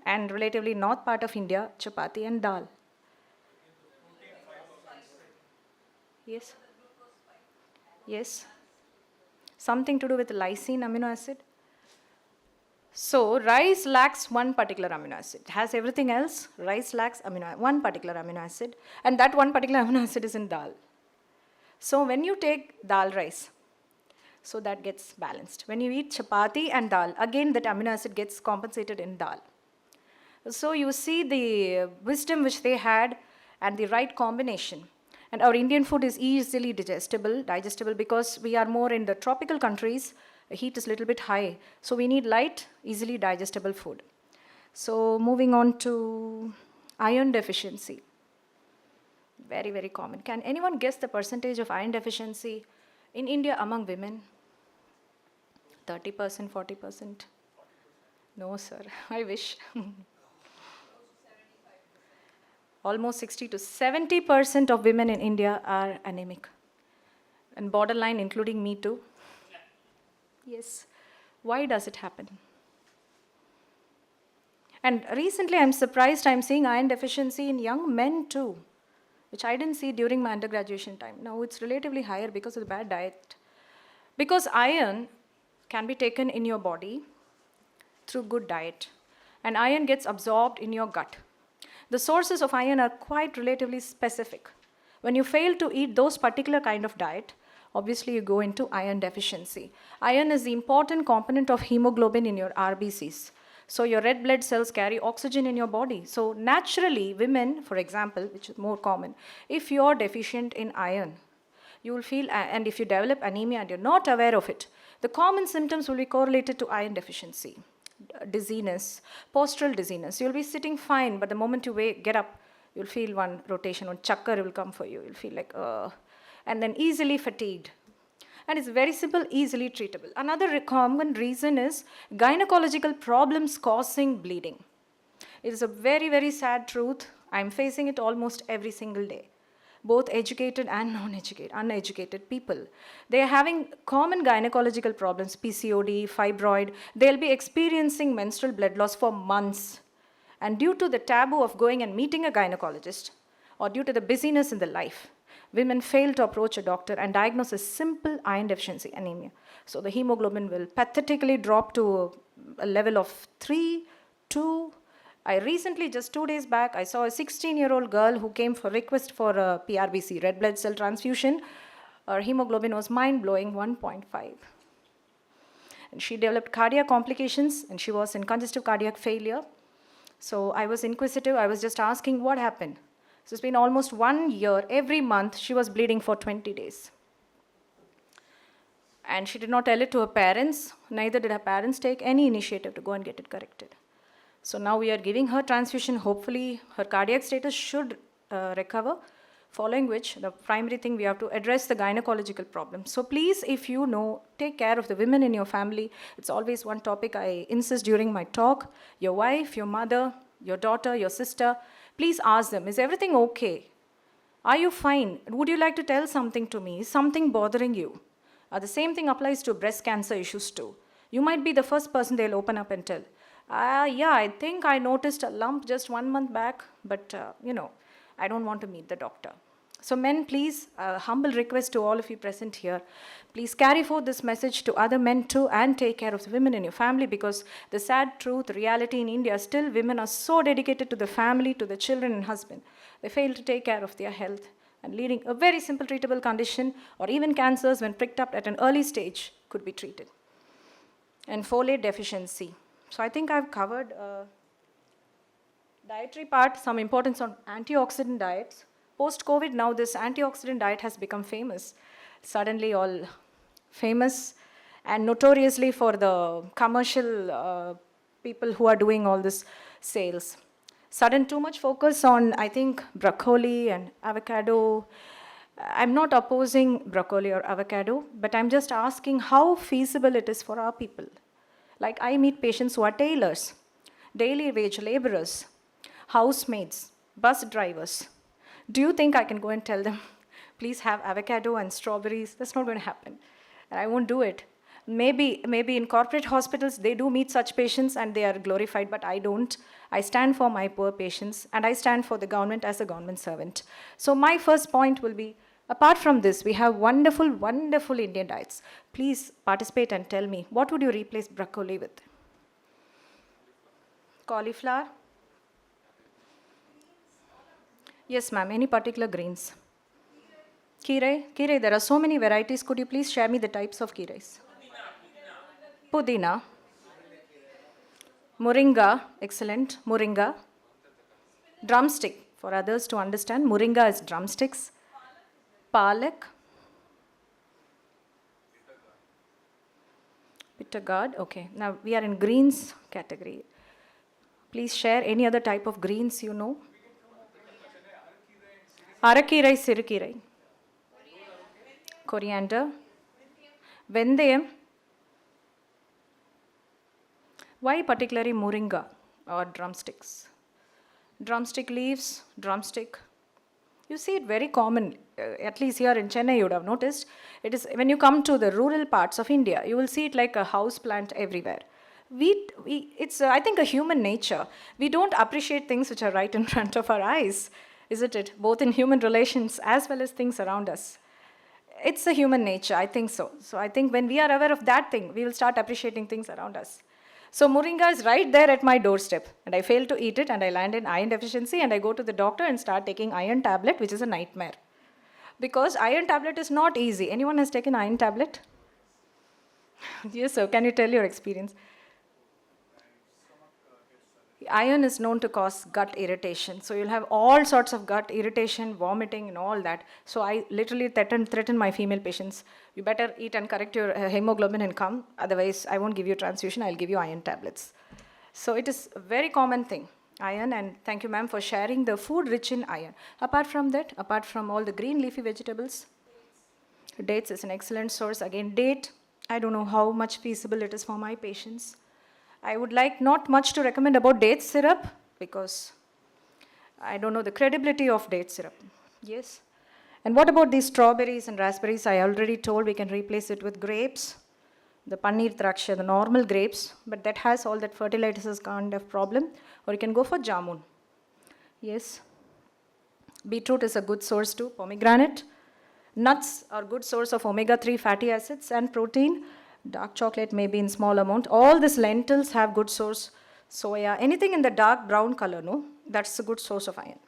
And relatively north part of India, chapati and dal. Yes. Yes. Something to do with lysine amino acid. So rice lacks one particular amino acid. It has everything else. Rice lacks one particular amino acid, and that one particular amino acid is in dal. So when you take dal rice, so that gets balanced. When you eat chapati and dal, again that amino acid gets compensated in dal. So you see the wisdom which they had and the right combination. And our Indian food is easily digestible because we are more in the tropical countries. The heat is a little bit high. So we need light, easily digestible food. So moving on to iron deficiency. Very, very common. Can anyone guess the percentage of iron deficiency in India among women? 30%, 40%? No, sir. I wish. Almost 60 to 70% of women in India are anemic. And borderline, including me too. Yes. Why does it happen? And recently I'm surprised I'm seeing iron deficiency in young men too, which I didn't see during my undergraduation time. Now it's relatively higher because of the bad diet. Because iron can be taken in your body through good diet. And iron gets absorbed in your gut. The sources of iron are quite relatively specific. When you fail to eat those particular kind of diet, obviously you go into iron deficiency. Iron is the important component of hemoglobin in your RBCs. So your red blood cells carry oxygen in your body. So naturally, women, for example, which is more common, if you're deficient in iron, you will feel, and if you develop anemia and you're not aware of it, the common symptoms will be correlated to iron deficiency. Dizziness, postural dizziness. You'll be sitting fine, but the moment you get up, you'll feel one rotation, one chakkar will come for you. You'll feel like, and then easily fatigued. And it's very simple, easily treatable. Another common reason is gynecological problems causing bleeding. It is a very, very sad truth. I'm facing it almost every single day. Both educated and uneducated people. They are having common gynecological problems, PCOD, fibroid. They'll be experiencing menstrual blood loss for months. And due to the taboo of going and meeting a gynecologist, or due to the busyness in the life, women fail to approach a doctor and diagnose a simple iron deficiency anemia. So the hemoglobin will pathetically drop to a level of 3, 2. I recently, just 2 days back, I saw a 16-year-old girl who came for request for a PRBC, red blood cell transfusion. Her hemoglobin was mind-blowing, 1.5. And she developed cardiac complications, and she was in congestive cardiac failure. So I was inquisitive. I was just asking what happened. So it's been almost 1 year. Every month, she was bleeding for 20 days. And she did not tell it to her parents. Neither did her parents take any initiative to go and get it corrected. So now we are giving her transfusion. Hopefully, her cardiac status should recover, following which the primary thing we have to address the gynecological problem. So please, if you know, take care of the women in your family. It's always one topic I insist during my talk. Your wife, your mother, your daughter, your sister, please ask them, is everything okay? Are you fine? Would you like to tell something to me? Is something bothering you? The same thing applies to breast cancer issues too. You might be the first person they'll open up and tell. Yeah, I think I noticed a lump just 1 month back, but I don't want to meet the doctor. So men, please, humble request to all of you present here, please carry forth this message to other men too and take care of the women in your family, because the sad truth, reality in India, still women are so dedicated to the family, to the children and husband. They fail to take care of their health and leading a very simple treatable condition, or even cancers when picked up at an early stage could be treated. And folate deficiency. So I think I've covered dietary part, some importance on antioxidant diets. Post-COVID, now this antioxidant diet has become famous. Suddenly all famous and notoriously for the commercial people who are doing all this sales. Sudden too much focus on, I think, broccoli and avocado. I'm not opposing broccoli or avocado, but I'm just asking how feasible it is for our people. Like I meet patients who are tailors, daily wage laborers, housemaids, bus drivers. Do you think I can go and tell them, please have avocado and strawberries? That's not going to happen. And I won't do it. Maybe in corporate hospitals, they do meet such patients and they are glorified, but I don't. I stand for my poor patients and I stand for the government as a government servant. So my first point will be, apart from this, we have wonderful, wonderful Indian diets. Please participate and tell me, what would you replace broccoli with? Cauliflower? Yes, ma'am. Any particular greens? Kirai, there are so many varieties. Could you please share me the types of kirais? Pudina. Moringa, excellent. Moringa. Drumstick, for others to understand. Moringa is drumsticks. Palak. Bittergourd, okay. Now we are in greens category. Please share any other type of greens you know. Arakirai, sirukirai. Coriander. Vendayam. Why particularly moringa or drumsticks? Drumstick leaves, drumstick. You see it very common, at least here in Chennai you would have noticed. It is when you come to the rural parts of India, you will see it like a house plant everywhere. It's I think a human nature. We don't appreciate things which are right in front of our eyes, isn't it? Both in human relations as well as things around us. It's a human nature, I think so. So I think when we are aware of that thing, we will start appreciating things around us. So moringa is right there at my doorstep, and I fail to eat it, and I land in iron deficiency, and I go to the doctor and start taking iron tablet, which is a nightmare. Because iron tablet is not easy. Anyone has taken iron tablet? Yes, sir. Can you tell your experience? Iron is known to cause gut irritation. So you'll have all sorts of gut irritation, vomiting, and all that. So I literally threaten my female patients, you better eat and correct your hemoglobin and come. Otherwise, I won't give you transfusion. I'll give you iron tablets. So it is a very common thing, iron. And thank you, ma'am, for sharing the food rich in iron. Apart from that, apart from all the green leafy vegetables, dates is an excellent source. Again, date, I don't know how much feasible it is for my patients. I would like not much to recommend about date syrup because I don't know the credibility of date syrup. Yes. And what about these strawberries and raspberries? I already told we can replace it with grapes, the paneer draksha, the normal grapes, but that has all that fertilizers kind of problem. Or you can go for jamun. Yes. Beetroot is a good source too. Pomegranate. Nuts are good source of omega-3 fatty acids and protein. Dark chocolate may be in small amount. All these lentils have good source. Soya, anything in the dark brown color, no? That's a good source of iron.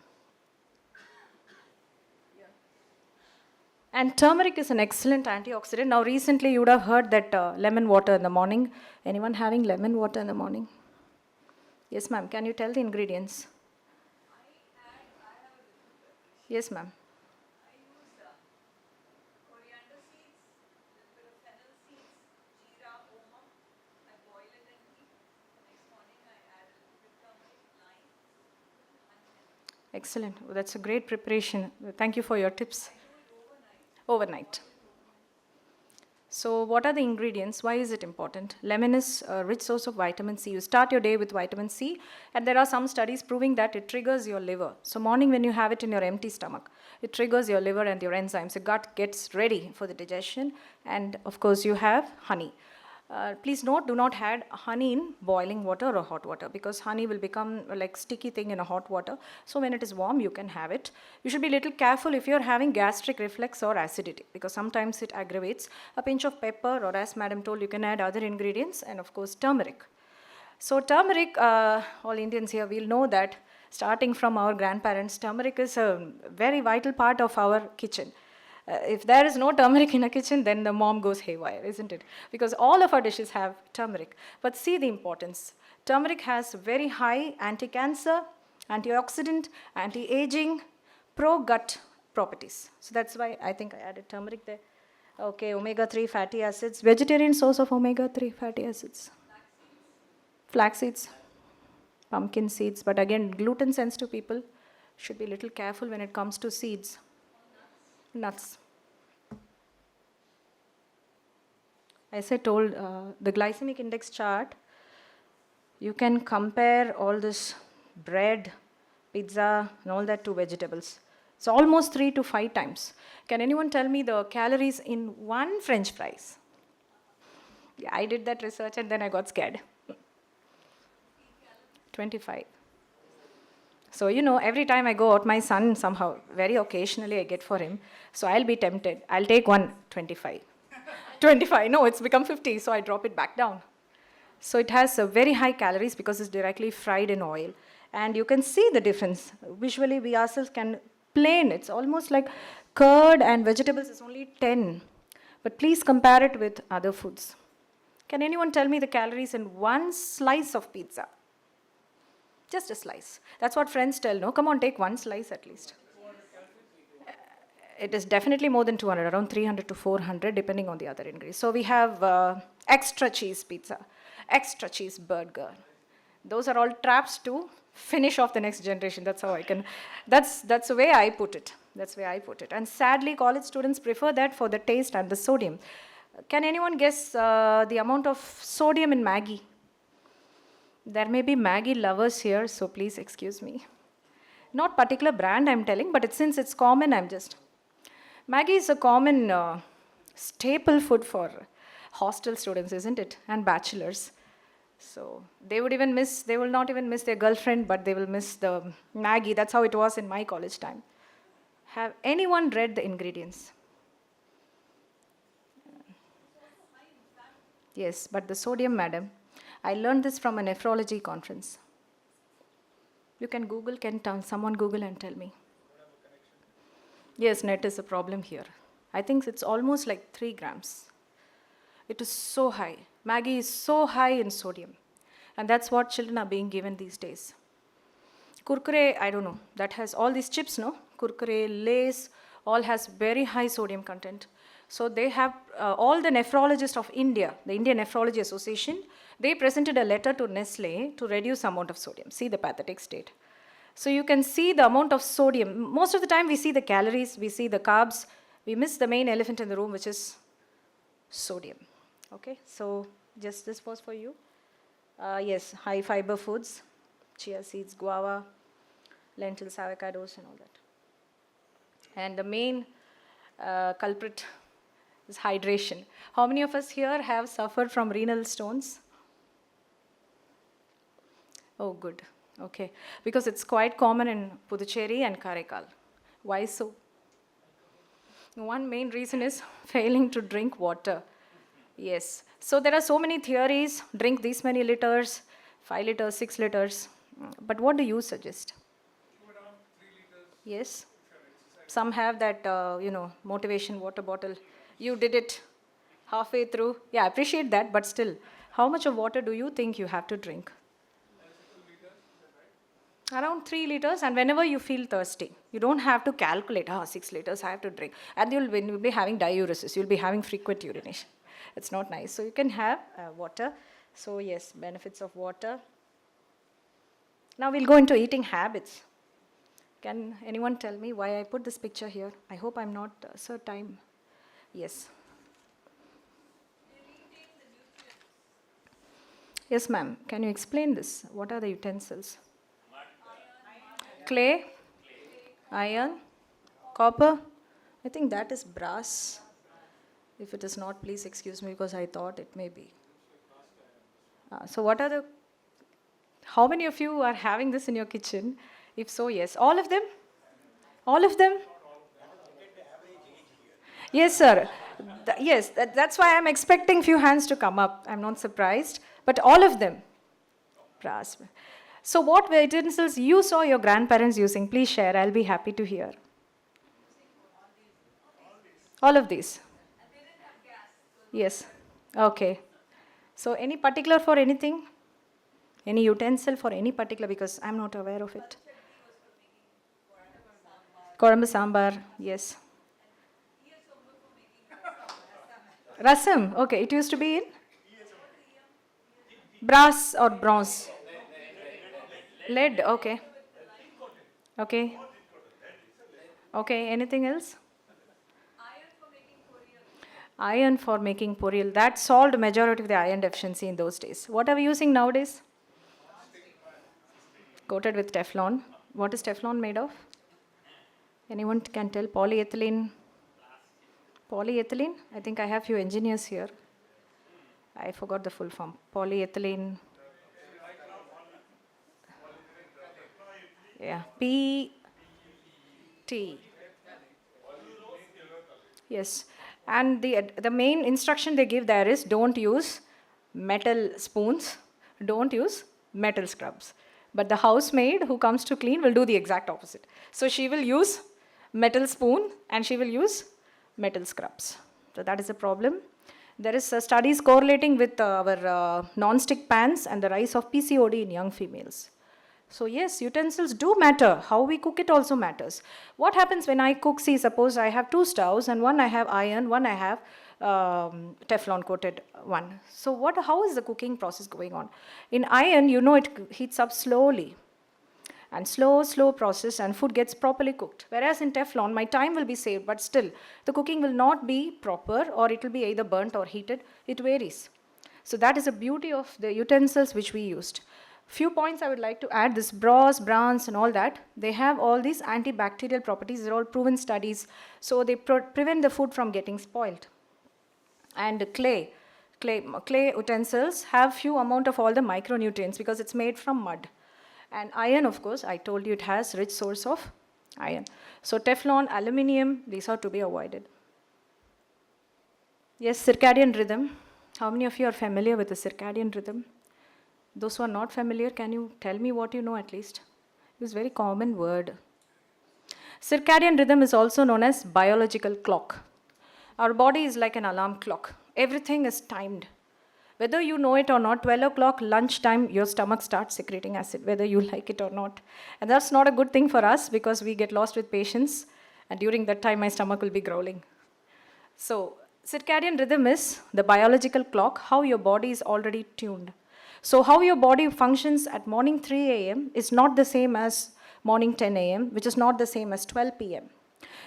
Yeah. And turmeric is an excellent antioxidant. Now recently you would have heard that lemon water in the morning. Anyone having lemon water in the morning? Yes, ma'am. Can you tell the ingredients? I have a different preparation. Yes, ma'am. I use coriander seeds, a little bit of fennel seeds, jeera, oma. I boil it and eat. The next morning I add a little bit turmeric, lime, and lemon. Excellent. Well, that's a great preparation. Thank you for your tips. I do it overnight. Overnight. So what are the ingredients? Why is it important? Lemon is a rich source of vitamin C. You start your day with vitamin C, and there are some studies proving that it triggers your liver. So morning when you have it in your empty stomach, it triggers your liver and your enzymes. Your gut gets ready for the digestion, and of course you have honey. Please note, do not add honey in boiling water or hot water, because honey will become like sticky thing in a hot water. So when it is warm, you can have it. You should be little careful if you're having gastric reflux or acidity, because sometimes it aggravates. A pinch of pepper, or as madam told, you can add other ingredients, and of course turmeric. So turmeric, all Indians here will know that starting from our grandparents, turmeric is a very vital part of our kitchen. If there is no turmeric in a kitchen, then the mom goes haywire, isn't it? Because all of our dishes have turmeric. But see the importance. Turmeric has very high anti-cancer, antioxidant, anti-aging, pro-gut properties. So that's why I think I added turmeric there. Okay, omega-3 fatty acids, vegetarian source of omega-3 fatty acids. Flax seeds, pumpkin seeds, but again, gluten sensitive people should be a little careful when it comes to seeds. Nuts. As I told, the glycemic index chart, you can compare all this bread, pizza, and all that to vegetables. It's almost 3 to 5 times. Can anyone tell me the calories in one French fries? Yeah, I did that research and then I got scared. 25. So, every time I go out, my son somehow, very occasionally I get for him. So I'll be tempted. I'll take one, 25. 25, no, it's become 50, so I drop it back down. So it has very high calories because it's directly fried in oil. And you can see the difference. Visually, we ourselves can plain. It's almost like curd and vegetables is only 10. But please compare it with other foods. Can anyone tell me the calories in one slice of pizza? Just a slice. That's what friends tell, no? Come on, take one slice at least. It is definitely more than 200, around 300 to 400, depending on the other ingredients. So we have extra cheese pizza, extra cheese burger. Those are all traps to finish off the next generation. That's how I can, that's the way I put it. That's the way I put it. And sadly, college students prefer that for the taste and the sodium. Can anyone guess the amount of sodium in Maggi? There may be Maggi lovers here, so please excuse me. Not particular brand I'm telling, but since it's common, Maggi is a common staple food for hostel students, isn't it? And bachelors. So they will not even miss their girlfriend, but they will miss the Maggi. That's how it was in my college time. Have anyone read the ingredients? Yes, but the sodium, madam. I learned this from a nephrology conference. You can Google, someone Google and tell me. Yes, net is a problem here. I think it's almost like 3 grams. It is so high. Maggi is so high in sodium. And that's what children are being given these days. Kurkure, I don't know, that has all these chips, no? Kurkure, Lays, all has very high sodium content. So they have, all the nephrologists of India, the Indian Nephrology Association, they presented a letter to Nestle to reduce the amount of sodium. See the pathetic state. So you can see the amount of sodium. Most of the time we see the calories, we see the carbs. We miss the main elephant in the room, which is sodium. Okay, so just this was for you. Yes, high fiber foods, chia seeds, guava, lentils, avocados, and all that. And the main culprit is hydration. How many of us here have suffered from renal stones? Oh, good. Okay. Because it's quite common in Puducherry and Karaikal. Why so? One main reason is failing to drink water. Yes. So there are so many theories. Drink these many liters, 5 liters, 6 liters. But what do you suggest? Around 3 liters. Yes. Some have that, motivation water bottle. You did it halfway through. Yeah, I appreciate that, but still, how much of water do you think you have to drink? 2 liters, is that right? Around 3 liters, and whenever you feel thirsty. You don't have to calculate, 6 liters I have to drink. And you'll be having diuresis, you'll be having frequent urination. It's not nice. So you can have water. So yes, benefits of water. Now we'll go into eating habits. Can anyone tell me why I put this picture here? I hope I'm not, sir, time. Yes. Yes, ma'am. Can you explain this? What are the utensils? Clay, iron, copper. I think that is brass. If it is not, please excuse me because I thought it may be. So, what are the. How many of you are having this in your kitchen? If so, yes. All of them? All of them? Yes, sir. Yes, that's why I'm expecting few hands to come up. I'm not surprised. But all of them? Brass. So, what utensils you saw your grandparents using? Please share. I'll be happy to hear. All of these? Yes. Okay. So, any particular for anything? Any utensil for any particular? Because I'm not aware of it. Korambu sambar, yes. Rasam, okay. It used to be in brass or bronze. Lead, okay. Okay. Okay, anything else? Iron for making puril. That solved majority of the iron deficiency in those days. What are we using nowadays? Coated with Teflon. What is Teflon made of? Anyone can tell? Polyethylene. Polyethylene? I think I have few engineers here. I forgot the full form. Polyethylene. Yeah. P-T. Yes. And the main instruction they give there is don't use metal spoons, don't use metal scrubs. But the housemaid who comes to clean will do the exact opposite. So she will use metal spoon and she will use metal scrubs. So that is a problem. There is studies correlating with our non-stick pans and the rise of PCOD in young females. So yes, utensils do matter. How we cook it also matters. What happens when I cook? See, suppose I have two stoves and one I have iron, one I have Teflon coated one. So how is the cooking process going on? In iron, you know, it heats up slowly. And slow process and food gets properly cooked. Whereas in Teflon, my time will be saved, but still, the cooking will not be proper or it will be either burnt or heated. It varies. So that is the beauty of the utensils which we used. Few points I would like to add, this brass, bronze and all that, they have all these antibacterial properties, they're all proven studies, so they prevent the food from getting spoiled. And clay utensils have few amount of all the micronutrients because it's made from mud. And iron, of course, I told you it has rich source of iron. So Teflon, aluminium, these are to be avoided. Yes, circadian rhythm. How many of you are familiar with the circadian rhythm? Those who are not familiar, can you tell me what you know at least? It's a very common word. Circadian rhythm is also known as biological clock. Our body is like an alarm clock. Everything is timed. Whether you know it or not, 12 o'clock lunchtime, your stomach starts secreting acid, whether you like it or not. And that's not a good thing for us because we get lost with patients. And during that time, my stomach will be growling. So circadian rhythm is the biological clock, how your body is already tuned. So how your body functions at morning 3 a.m. is not the same as morning 10 a.m., which is not the same as 12 p.m.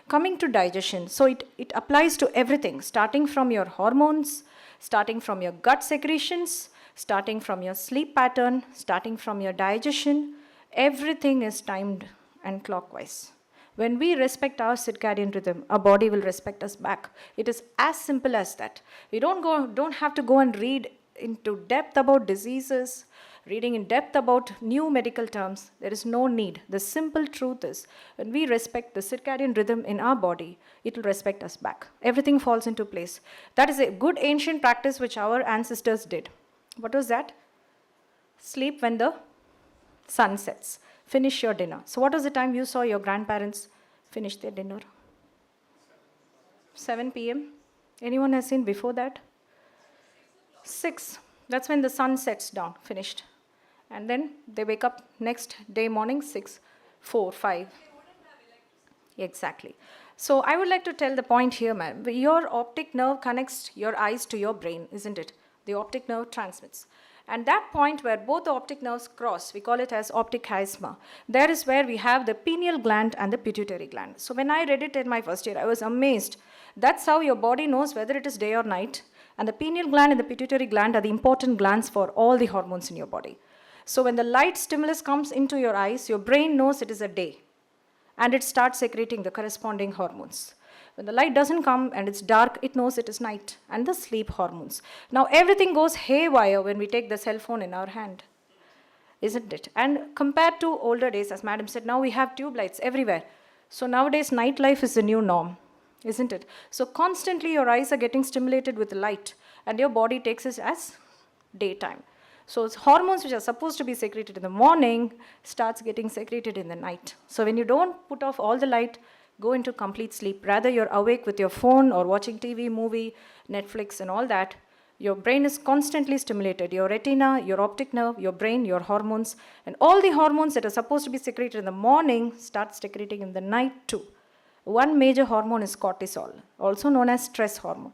Coming to digestion, so it applies to everything, starting from your hormones, starting from your gut secretions, starting from your sleep pattern, starting from your digestion, everything is timed and clockwise. When we respect our circadian rhythm, our body will respect us back. It is as simple as that. We don't have to go and read into depth about diseases, reading in depth about new medical terms. There is no need. The simple truth is, when we respect the circadian rhythm in our body, it will respect us back. Everything falls into place. That is a good ancient practice which our ancestors did. What was that? Sleep when the sun sets. Finish your dinner. So what was the time you saw your grandparents finish their dinner? 7 p.m. Anyone has seen before that? 6. That's when the sun sets down, finished. And then they wake up next day morning, 6, 4, 5. Exactly. So I would like to tell the point here, ma'am. Your optic nerve connects your eyes to your brain, isn't it? The optic nerve transmits. And that point where both the optic nerves cross, we call it as optic chiasma. There is where we have the pineal gland and the pituitary gland. So when I read it in my first year, I was amazed. That's how your body knows whether it is day or night. And the pineal gland and the pituitary gland are the important glands for all the hormones in your body. So when the light stimulus comes into your eyes, your brain knows it is a day and it starts secreting the corresponding hormones. When the light doesn't come and it's dark, it knows it is night and the sleep hormones. Now everything goes haywire when we take the cell phone in our hand, isn't it? And compared to older days, as madam said, now we have tube lights everywhere. So nowadays nightlife is the new norm, isn't it? So constantly your eyes are getting stimulated with light and your body takes it as daytime. So it's hormones which are supposed to be secreted in the morning starts getting secreted in the night. So when you don't put off all the light, go into complete sleep. Rather you're awake with your phone or watching TV, movie, Netflix and all that. Your brain is constantly stimulated. Your retina, your optic nerve, your brain, your hormones, and all the hormones that are supposed to be secreted in the morning start secreting in the night too. One major hormone is cortisol, also known as stress hormone.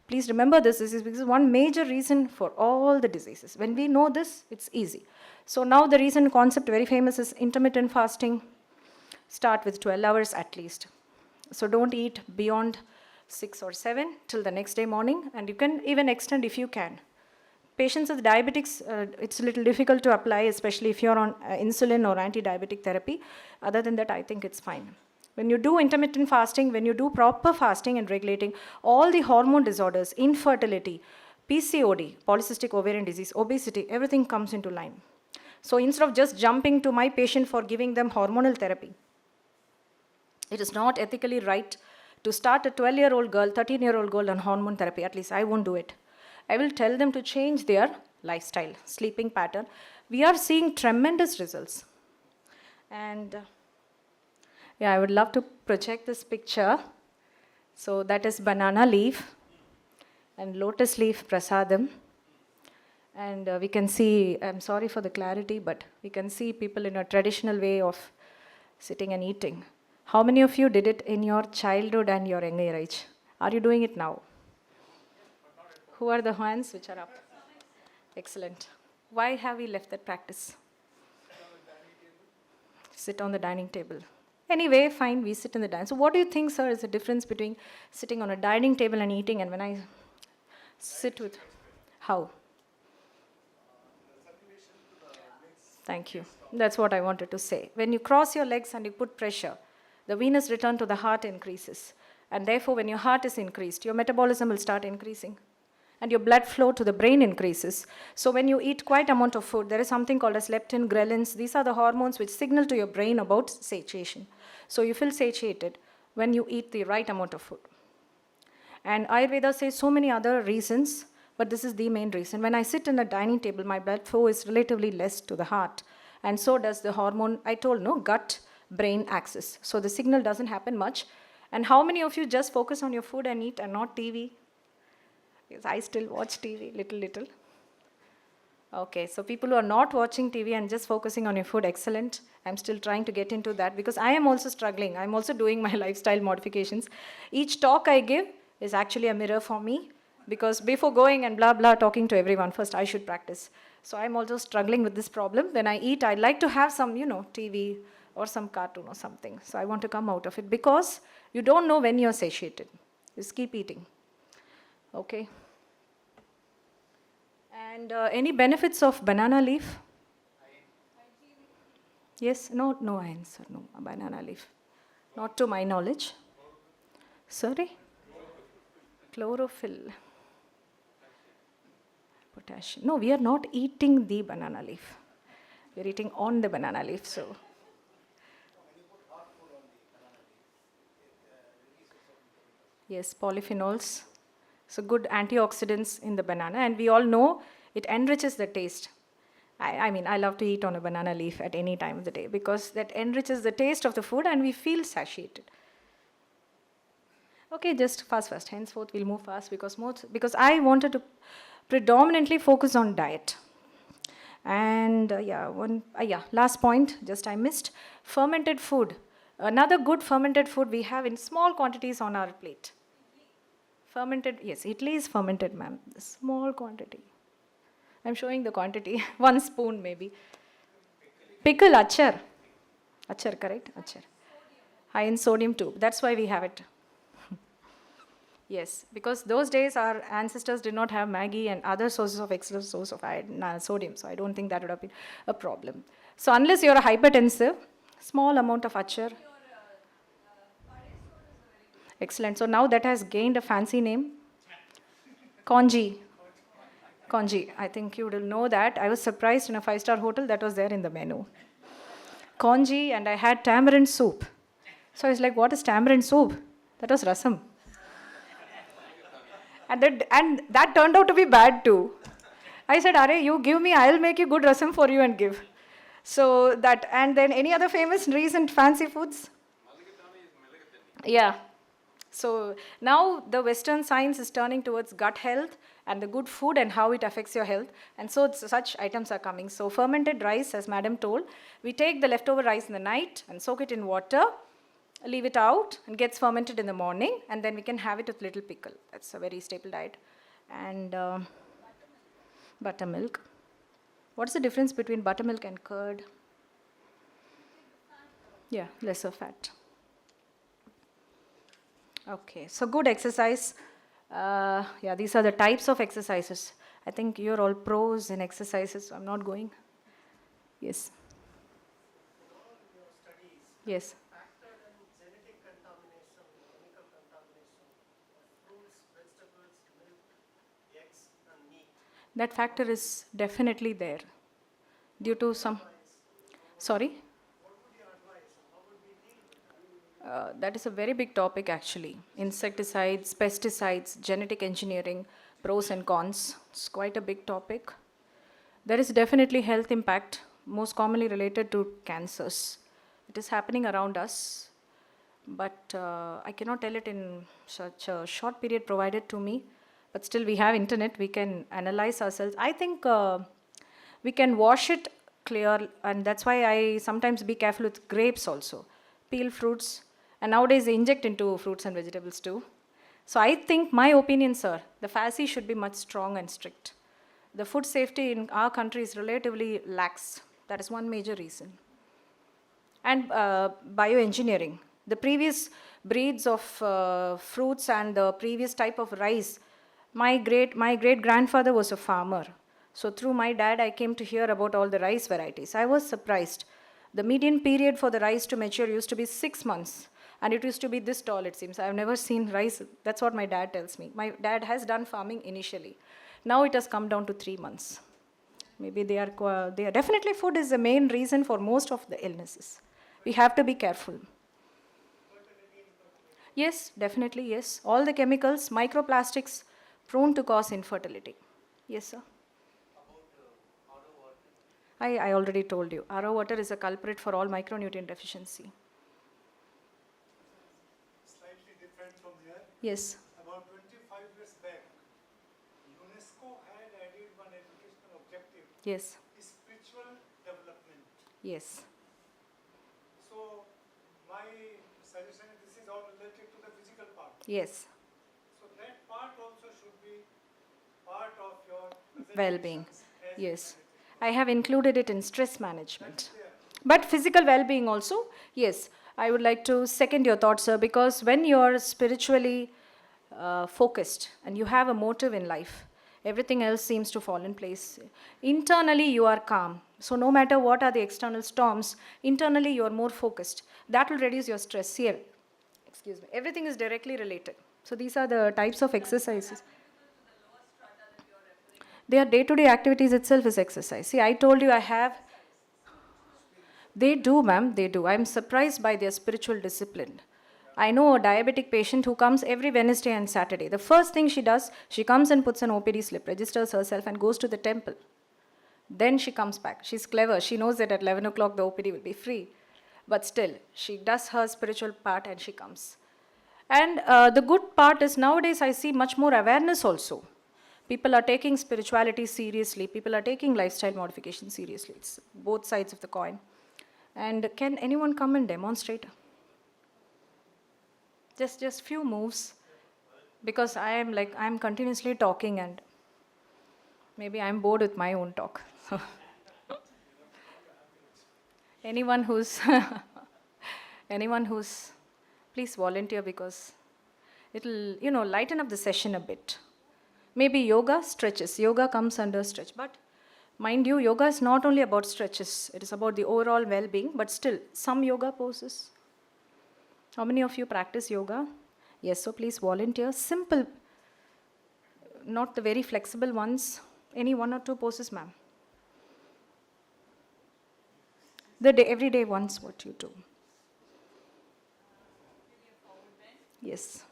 Please remember this is because one major reason for all the diseases. When we know this, it's easy. So now the recent concept, very famous, is intermittent fasting. Start with 12 hours at least. So don't eat beyond 6 or 7 till the next day morning, and you can even extend if you can. Patients with diabetics, it's a little difficult to apply, especially if you're on insulin or anti-diabetic therapy. Other than that, I think it's fine. When you do intermittent fasting, when you do proper fasting and regulating, all the hormone disorders, infertility, PCOD, polycystic ovarian disease, obesity, everything comes into line. So instead of just jumping to my patient for giving them hormonal therapy, it is not ethically right to start a 12-year-old girl, 13-year-old girl on hormone therapy. At least I won't do it. I will tell them to change their lifestyle, sleeping pattern. We are seeing tremendous results. And yeah, I would love to project this picture. So that is banana leaf and lotus leaf prasadam. And we can see, I'm sorry for the clarity, but we can see people in a traditional way of sitting and eating. How many of you did it in your childhood and your younger age? Are you doing it now? Who are the hands which are up? Excellent. Why have we left that practice? Sit on the dining table. Anyway, fine, we sit in the dining. So what do you think, sir, is the difference between sitting on a dining table and eating and when I sit with... How? Thank you. That's what I wanted to say. When you cross your legs and you put pressure, the venous return to the heart increases. And therefore, when your heart is increased, your metabolism will start increasing. And your blood flow to the brain increases. So when you eat quite amount of food, there is something called as leptin, ghrelins. These are the hormones which signal to your brain about satiation. So you feel satiated when you eat the right amount of food. And Ayurveda says so many other reasons, but this is the main reason. When I sit in a dining table, my blood flow is relatively less to the heart. And so does the hormone, I told, no, gut-brain axis. So the signal doesn't happen much. And how many of you just focus on your food and eat and not TV? Because I still watch TV, little. Okay, so people who are not watching TV and just focusing on your food, excellent. I'm still trying to get into that because I am also struggling. I'm also doing my lifestyle modifications. Each talk I give is actually a mirror for me because before going and blah, blah, talking to everyone, first I should practice. So I'm also struggling with this problem. When I eat, I like to have some, TV or some cartoon or something. So I want to come out of it because you don't know when you're satiated. Just keep eating. Okay. And any benefits of banana leaf? Yes, no iron, sir, no, banana leaf. Not to my knowledge. Sorry? Chlorophyll. Potassium. No, we are not eating the banana leaf. We are eating on the banana leaf, so. Yes, polyphenols. So good antioxidants in the banana, and we all know it enriches the taste. I mean, I love to eat on a banana leaf at any time of the day because that enriches the taste of the food and we feel satiated. Okay, just fast. Henceforth, we'll move fast because I wanted to predominantly focus on diet. And last point, just I missed. Fermented food. Another good fermented food we have in small quantities on our plate. Fermented, yes, idli is fermented, ma'am. Small quantity. I'm showing the quantity. 1 spoon maybe. Pickle, achar. Achar, correct? Achar. High in sodium too. That's why we have it. Yes, because those days our ancestors did not have Maggi and other sources of extra source of sodium, so I don't think that would have been a problem. So unless you're a hypertensive, small amount of achar. Excellent. So now that has gained a fancy name, congee. Congee. I think you will know that. I was surprised in a five-star hotel that was there in the menu. Congee, and I had tamarind soup. So I was like, what is tamarind soup? That was rasam. And that turned out to be bad too. I said, Are, you give me, I'll make you good rasam for you and give. So that, and then any other famous recent fancy foods? Yeah. So now the Western science is turning towards gut health and the good food and how it affects your health. And so such items are coming. So fermented rice, as madam told, we take the leftover rice in the night and soak it in water, leave it out, and gets fermented in the morning, and then we can have it with little pickle. That's a very staple diet. And buttermilk. What's the difference between buttermilk and curd? Yeah, lesser fat. Okay, so good exercise. Yeah, these are the types of exercises. I think you're all pros in exercises, so I'm not going. Yes. In all your studies, Yes. factored in genetic contamination, chemical contamination of fruits, vegetables, milk, eggs, and meat. That factor is definitely there due to some. Sorry? What would you advise? How would we deal with that? That is a very big topic actually. Insecticides, pesticides, genetic engineering, pros and cons. It's quite a big topic. There is definitely health impact, most commonly related to cancers. It is happening around us, but I cannot tell it in such a short period provided to me. But still, we have internet, we can analyze ourselves. I think we can wash it clear, and that's why I sometimes be careful with grapes also. Peel fruits, and nowadays they inject into fruits and vegetables too. So I think, my opinion, sir, the FASI should be much strong and strict. The food safety in our country is relatively lax. That is one major reason. And bioengineering. The previous breeds of fruits and the previous type of rice, my great grandfather was a farmer. So through my dad, I came to hear about all the rice varieties. I was surprised. The median period for the rice to mature used to be 6 months. And it used to be this tall, it seems. I've never seen rice. That's what my dad tells me. My dad has done farming initially. Now it has come down to 3 months. Maybe they are definitely food is the main reason for most of the illnesses. We have to be careful. Yes, definitely, yes. All the chemicals, microplastics, prone to cause infertility. Yes, sir. About RO water. I already told you. RO water is a culprit for all micronutrient deficiency. Slightly different from here. Yes. About 25 years back, UNESCO had added one educational objective, Yes. spiritual development. Yes. So my suggestion is this is all related to the physical part. Yes. So that part also should be part of your Well-being. presentations as Yes. presented. I have included it in stress management. That's there. But physical well-being also, yes. I would like to second your thought, sir, because when you're spiritually focused and you have a motive in life, everything else seems to fall in place. Internally, you are calm. So no matter what are the external storms, internally you are more focused. That will reduce your stress. Here, excuse me. Everything is directly related. So these are the types of exercises. Their day-to-day activities itself is exercise. See, I told you I have. They do, ma'am, they do. I'm surprised by their spiritual discipline. I know a diabetic patient who comes every Wednesday and Saturday. The first thing she does, she comes and puts an OPD slip, registers herself, and goes to the temple. Then she comes back. She's clever. She knows that at 11 o'clock the OPD will be free. But still, she does her spiritual part and she comes. And the good part is nowadays I see much more awareness also. People are taking spirituality seriously. People are taking lifestyle modification seriously. It's both sides of the coin. And can anyone come and demonstrate? Just few moves. Because I'm continuously talking and maybe I'm bored with my own talk. anyone who's please volunteer because It'll, lighten up the session a bit. Maybe yoga, stretches. Yoga comes under stretch. But mind you, yoga is not only about stretches. It is about the overall well-being. But still, some yoga poses. How many of you practice yoga? Yes, so please volunteer. Simple, not the very flexible ones. Any one or two poses, ma'am. Everyday ones, what you do. Maybe a forward bend. Yes.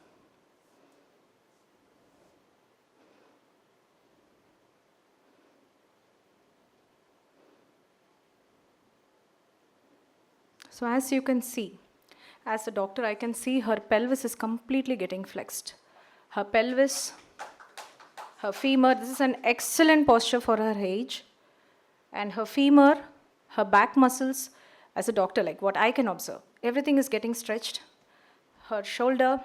So as you can see, as a doctor, I can see her pelvis is completely getting flexed. Her pelvis, her femur, this is an excellent posture for her age. And her femur, her back muscles, as a doctor, like what I can observe, everything is getting stretched. Her shoulder,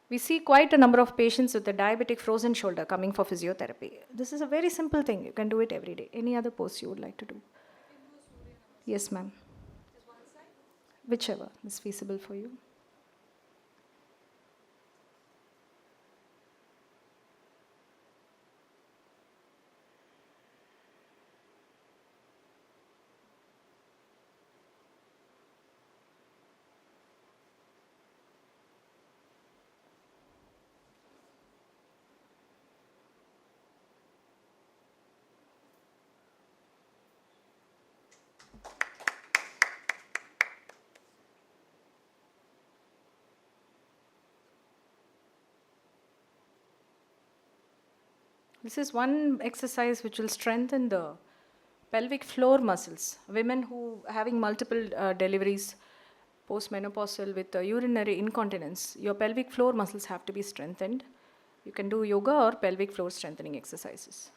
we see quite a number of patients with a diabetic frozen shoulder coming for physiotherapy. This is a very simple thing. You can do it every day. Any other pose you would like to do? Yes, ma'am. Just one side. Whichever is feasible for you. This is one exercise which will strengthen the pelvic floor muscles. Women who having multiple deliveries, postmenopausal with urinary incontinence, your pelvic floor muscles have to be strengthened. You can do yoga or pelvic floor strengthening exercises.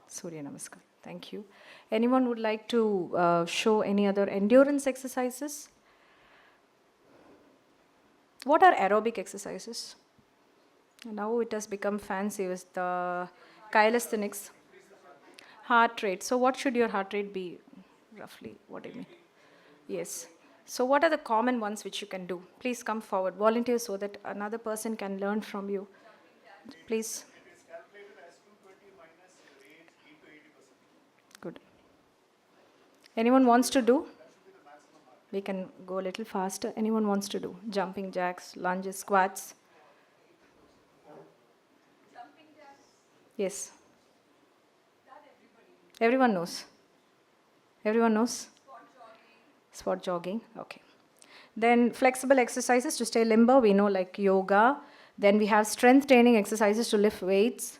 Surya Namaskar. Thank you. Anyone would like to show any other endurance exercises? What are aerobic exercises? Now it has become fancy with the calisthenics. Heart rate. So what should your heart rate be roughly? What do you mean? Yes. So what are the common ones which you can do? Please come forward. Volunteer so that another person can learn from you. Please. It is calculated as 220 minus your age into 80%. Good. Anyone wants to do? That should be the maximum heart. We can go a little faster. Anyone wants to do? Jumping jacks, lunges, squats. Jumping jacks. Yes. That everybody knows. Everyone knows. Everyone knows? Spot jogging. Spot jogging. Okay. Then flexible exercises to stay limber. We know like yoga. Then we have strength training exercises to lift weights.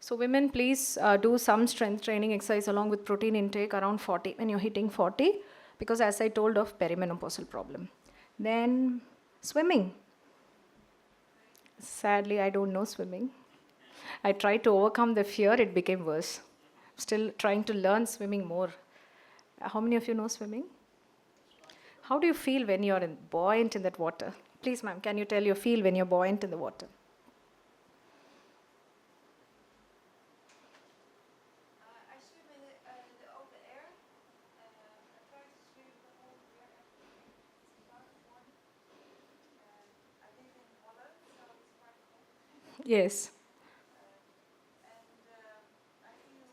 So women, please do some strength training exercise along with protein intake around 40 when you're hitting 40, because as I told of perimenopausal problem. Then swimming. Sadly, I don't know swimming. I tried to overcome the fear, it became worse. Still trying to learn swimming more. How many of you know swimming? How do you feel when you're buoyant in that water? Please, ma'am, can you tell your feel when you're buoyant in the water? I swim in the open air. I try to swim the whole year. It's a lot of fun. I live in Holland, so it's quite cold. Yes. I feel,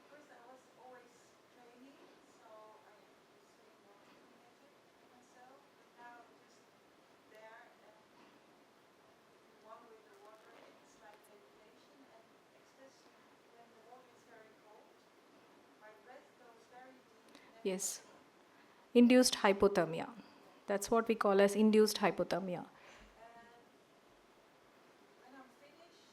first I was always training, so I was doing more committed to myself, but now just there and one with the water, it's like meditation, and especially when the water is very cold, my breath goes very deep. Yes. Induced hypothermia. That's what we call as induced hypothermia. And when I'm finished,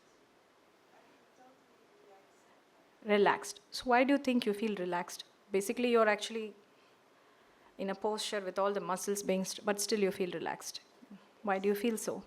I feel totally relaxed. Relaxed. So why do you think you feel relaxed? Basically, you're actually in a posture with all the muscles being, but still you feel relaxed. Why do you feel so?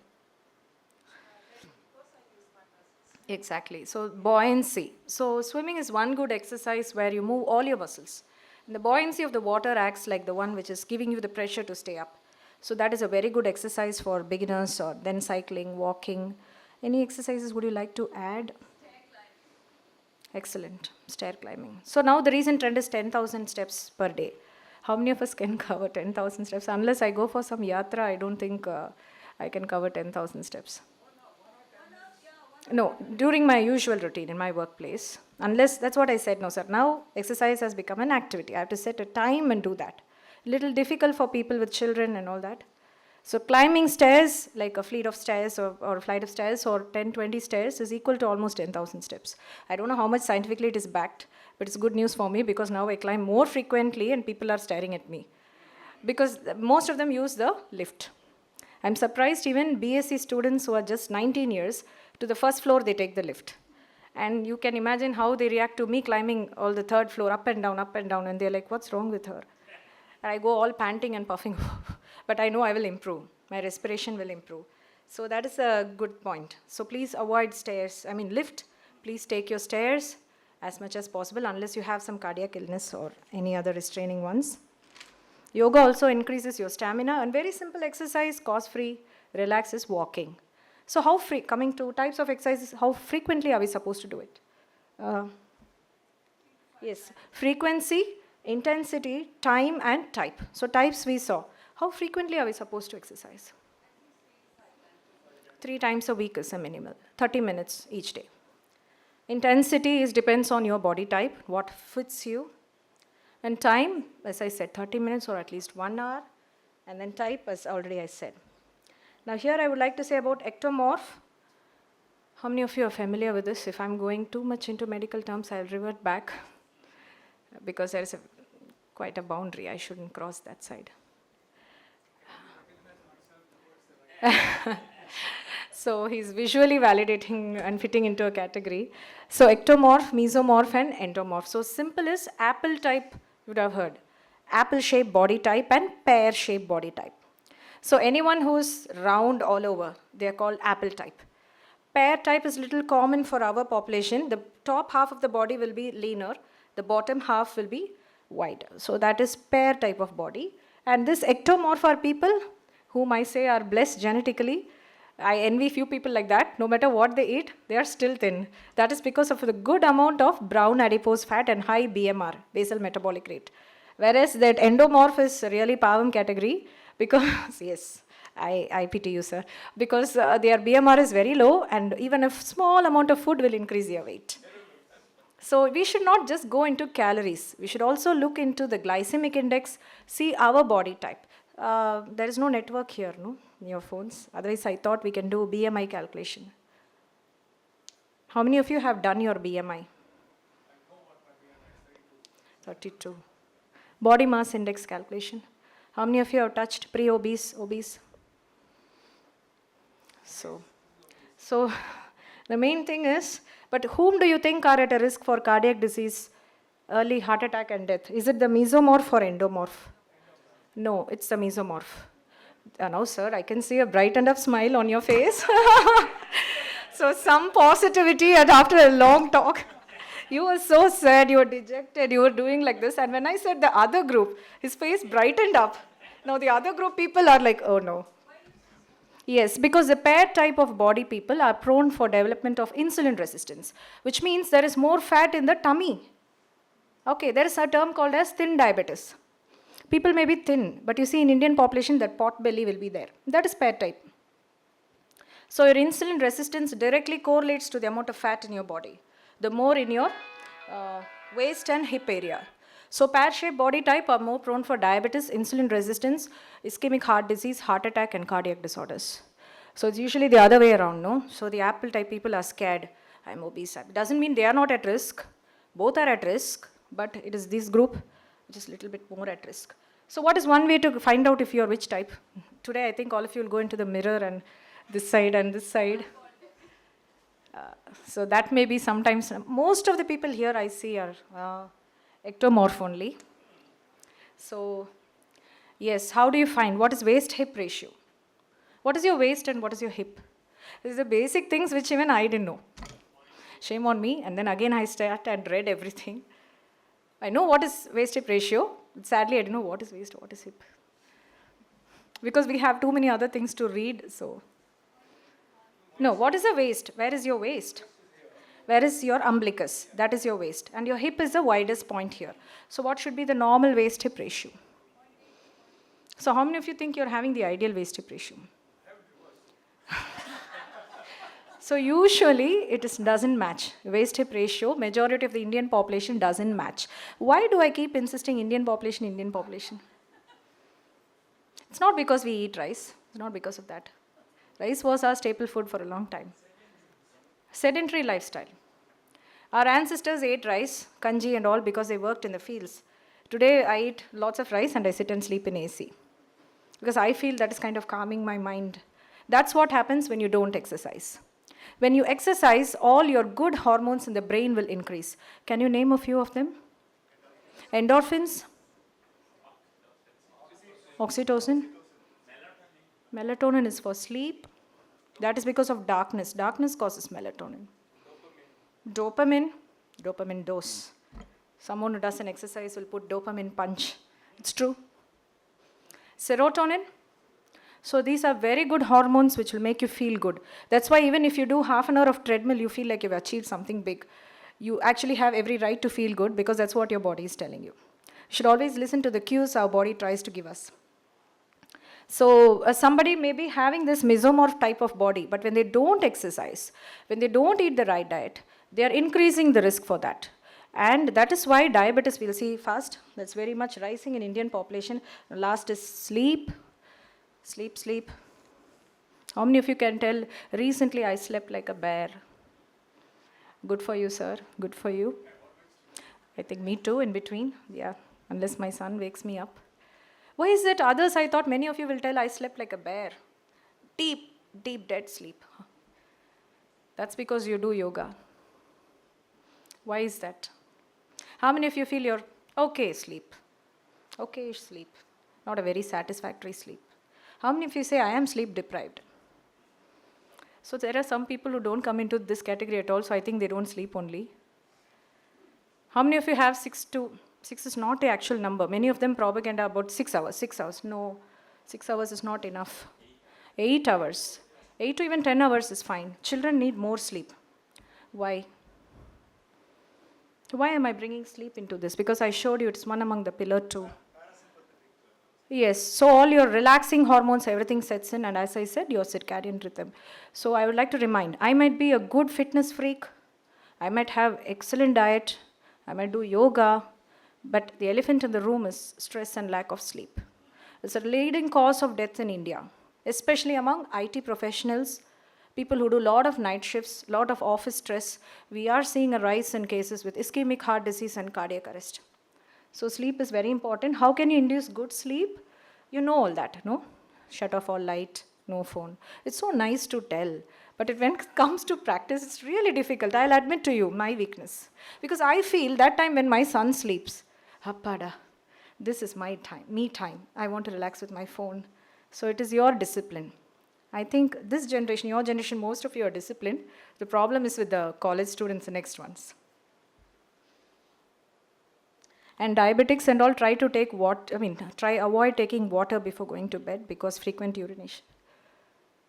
Maybe because I use my muscles. Exactly. So buoyancy. So swimming is one good exercise where you move all your muscles. And the buoyancy of the water acts like the one which is giving you the pressure to stay up. So that is a very good exercise for beginners, or then cycling, walking. Any exercises would you like to add? Stair climbing. Excellent. Stair climbing. So now the recent trend is 10,000 steps per day. How many of us can cover 10,000 steps? Unless I go for some yatra, I don't think I can cover 10,000 steps. No, during my usual routine in my workplace. Unless, that's what I said, no sir. Now exercise has become an activity. I have to set a time and do that. Little difficult for people with children and all that. So climbing stairs, like a flight of stairs or a flight of stairs or 10, 20 stairs is equal to almost 10,000 steps. I don't know how much scientifically it is backed, but it's good news for me because now I climb more frequently and people are staring at me. Because most of them use the lift. I'm surprised even BSc students who are just 19 years, to the first floor they take the lift. And you can imagine how they react to me climbing all the third floor up and down, and they're like, what's wrong with her? And I go all panting and puffing, but I know I will improve. My respiration will improve. So that is a good point. So please avoid stairs. I mean lift, please take your stairs as much as possible unless you have some cardiac illness or any other restraining ones. Yoga also increases your stamina, and very simple exercise, cost-free, relaxes walking. So coming to types of exercises, how frequently are we supposed to do it? Yes, frequency, intensity, time, and type. So types we saw. How frequently are we supposed to exercise? 3 times a week is a minimal, 30 minutes each day. Intensity depends on your body type, what fits you. And time, as I said, 30 minutes or at least 1 hour. And then type, as already I said. Now here I would like to say about ectomorph. How many of you are familiar with this? If I'm going too much into medical terms, I'll revert back because there is quite a boundary. I shouldn't cross that side. So he's visually validating and fitting into a category. So ectomorph, mesomorph, and endomorph. So simple is apple type, you would have heard. Apple-shaped body type and pear-shaped body type. So anyone who's round all over, they are called apple type. Pear type is little common for our population. The top half of the body will be leaner. The bottom half will be wider. So that is pear type of body. And this ectomorph are people whom I say are blessed genetically. I envy few people like that. No matter what they eat, they are still thin. That is because of the good amount of brown adipose fat and high BMR, basal metabolic rate. Whereas that endomorph is really pavam category because, yes, I pity you, sir, because their BMR is very low and even a small amount of food will increase your weight. So we should not just go into calories. We should also look into the glycemic index, see our body type. There is no network here, no, in your phones. Otherwise, I thought we can do BMI calculation. How many of you have done your BMI? 32. Body mass index calculation. How many of you have touched pre-obese, obese? So the main thing is, but whom do you think are at a risk for cardiac disease, early heart attack and death? Is it the mesomorph or endomorph? No, it's the mesomorph. Now, sir, I can see a brightened up smile on your face. So some positivity, and after a long talk, you were so sad, you were dejected, you were doing like this. And when I said the other group, his face brightened up. Now the other group people are like, oh no. Yes, because the pear type of body people are prone for development of insulin resistance, which means there is more fat in the tummy. Okay, there is a term called as thin diabetes. People may be thin, but you see in Indian population that pot belly will be there. That is pear type. So your insulin resistance directly correlates to the amount of fat in your body. The more in your waist and hip area. So pear-shaped body type are more prone for diabetes, insulin resistance, ischemic heart disease, heart attack, and cardiac disorders. So it's usually the other way around, no? So the apple type people are scared. I'm obese. It doesn't mean they are not at risk. Both are at risk, but it is this group which is a little bit more at risk. So what is one way to find out if you are which type? Today I think all of you will go into the mirror and this side and this side. So that may be sometimes, most of the people here I see are ectomorph only. So yes, how do you find? What is waist-hip ratio? What is your waist and what is your hip? These are the basic things which even I didn't know. Shame on me. And then again I sat and read everything. I know what is waist-hip ratio. But sadly, I don't know what is waist, what is hip. Because we have too many other things to read, so. No, what is the waist? Where is your waist? Where is your umbilicus? That is your waist. And your hip is the widest point here. So what should be the normal waist-hip ratio? So how many of you think you're having the ideal waist-hip ratio? So usually doesn't match. Waist-hip ratio, majority of the Indian population doesn't match. Why do I keep insisting Indian population, Indian population? It's not because we eat rice. It's not because of that. Rice was our staple food for a long time. Sedentary lifestyle. Our ancestors ate rice, kanji and all because they worked in the fields. Today I eat lots of rice and I sit and sleep in AC. Because I feel that is kind of calming my mind. That's what happens when you don't exercise. When you exercise, all your good hormones in the brain will increase. Can you name a few of them? Endorphins? Oxytocin? Melatonin is for sleep. That is because of darkness. Darkness causes melatonin. Dopamine dose. Someone who does an exercise will put dopamine punch. It's true. Serotonin. So these are very good hormones which will make you feel good. That's why even if you do half an hour of treadmill, you feel like you've achieved something big. You actually have every right to feel good because that's what your body is telling you. You should always listen to the cues our body tries to give us. So somebody may be having this mesomorph type of body, but when they don't exercise, when they don't eat the right diet, they are increasing the risk for that. And that is why diabetes, we'll see fast, that's very much rising in Indian population. Last is sleep. Sleep. How many of you can tell, recently I slept like a bear? Good for you, sir. Good for you. I think me too, in between. Yeah, unless my son wakes me up. Why is it others, I thought many of you will tell I slept like a bear. Deep dead sleep. That's because you do yoga. Why is that? How many of you feel you're okay sleep? Okay sleep. Not a very satisfactory sleep. How many of you say I am sleep deprived? So there are some people who don't come into this category at all, so I think they don't sleep only. How many of you have 6 is not the actual number. Many of them propaganda about 6 hours. 6 hours. No, 6 hours is not enough. 8 hours. 8 to even 10 hours is fine. Children need more sleep. Why? Why am I bringing sleep into this? Because I showed you it's one among the pillar 2. Yes, so all your relaxing hormones, everything sets in, and as I said, your circadian rhythm. So I would like to remind, I might be a good fitness freak, I might have excellent diet, I might do yoga, but the elephant in the room is stress and lack of sleep. It's a leading cause of death in India, especially among IT professionals, people who do a lot of night shifts, a lot of office stress. We are seeing a rise in cases with ischemic heart disease and cardiac arrest. So sleep is very important. How can you induce good sleep? You know all that, no? Shut off all light, no phone. It's so nice to tell. But when it comes to practice, it's really difficult. I'll admit to you, my weakness. Because I feel that time when my son sleeps, Appada, this is my time, me time. I want to relax with my phone. So it is your discipline. I think this generation, your generation, most of you are disciplined. The problem is with the college students, the next ones. And diabetics and all try to take avoid taking water before going to bed because frequent urination.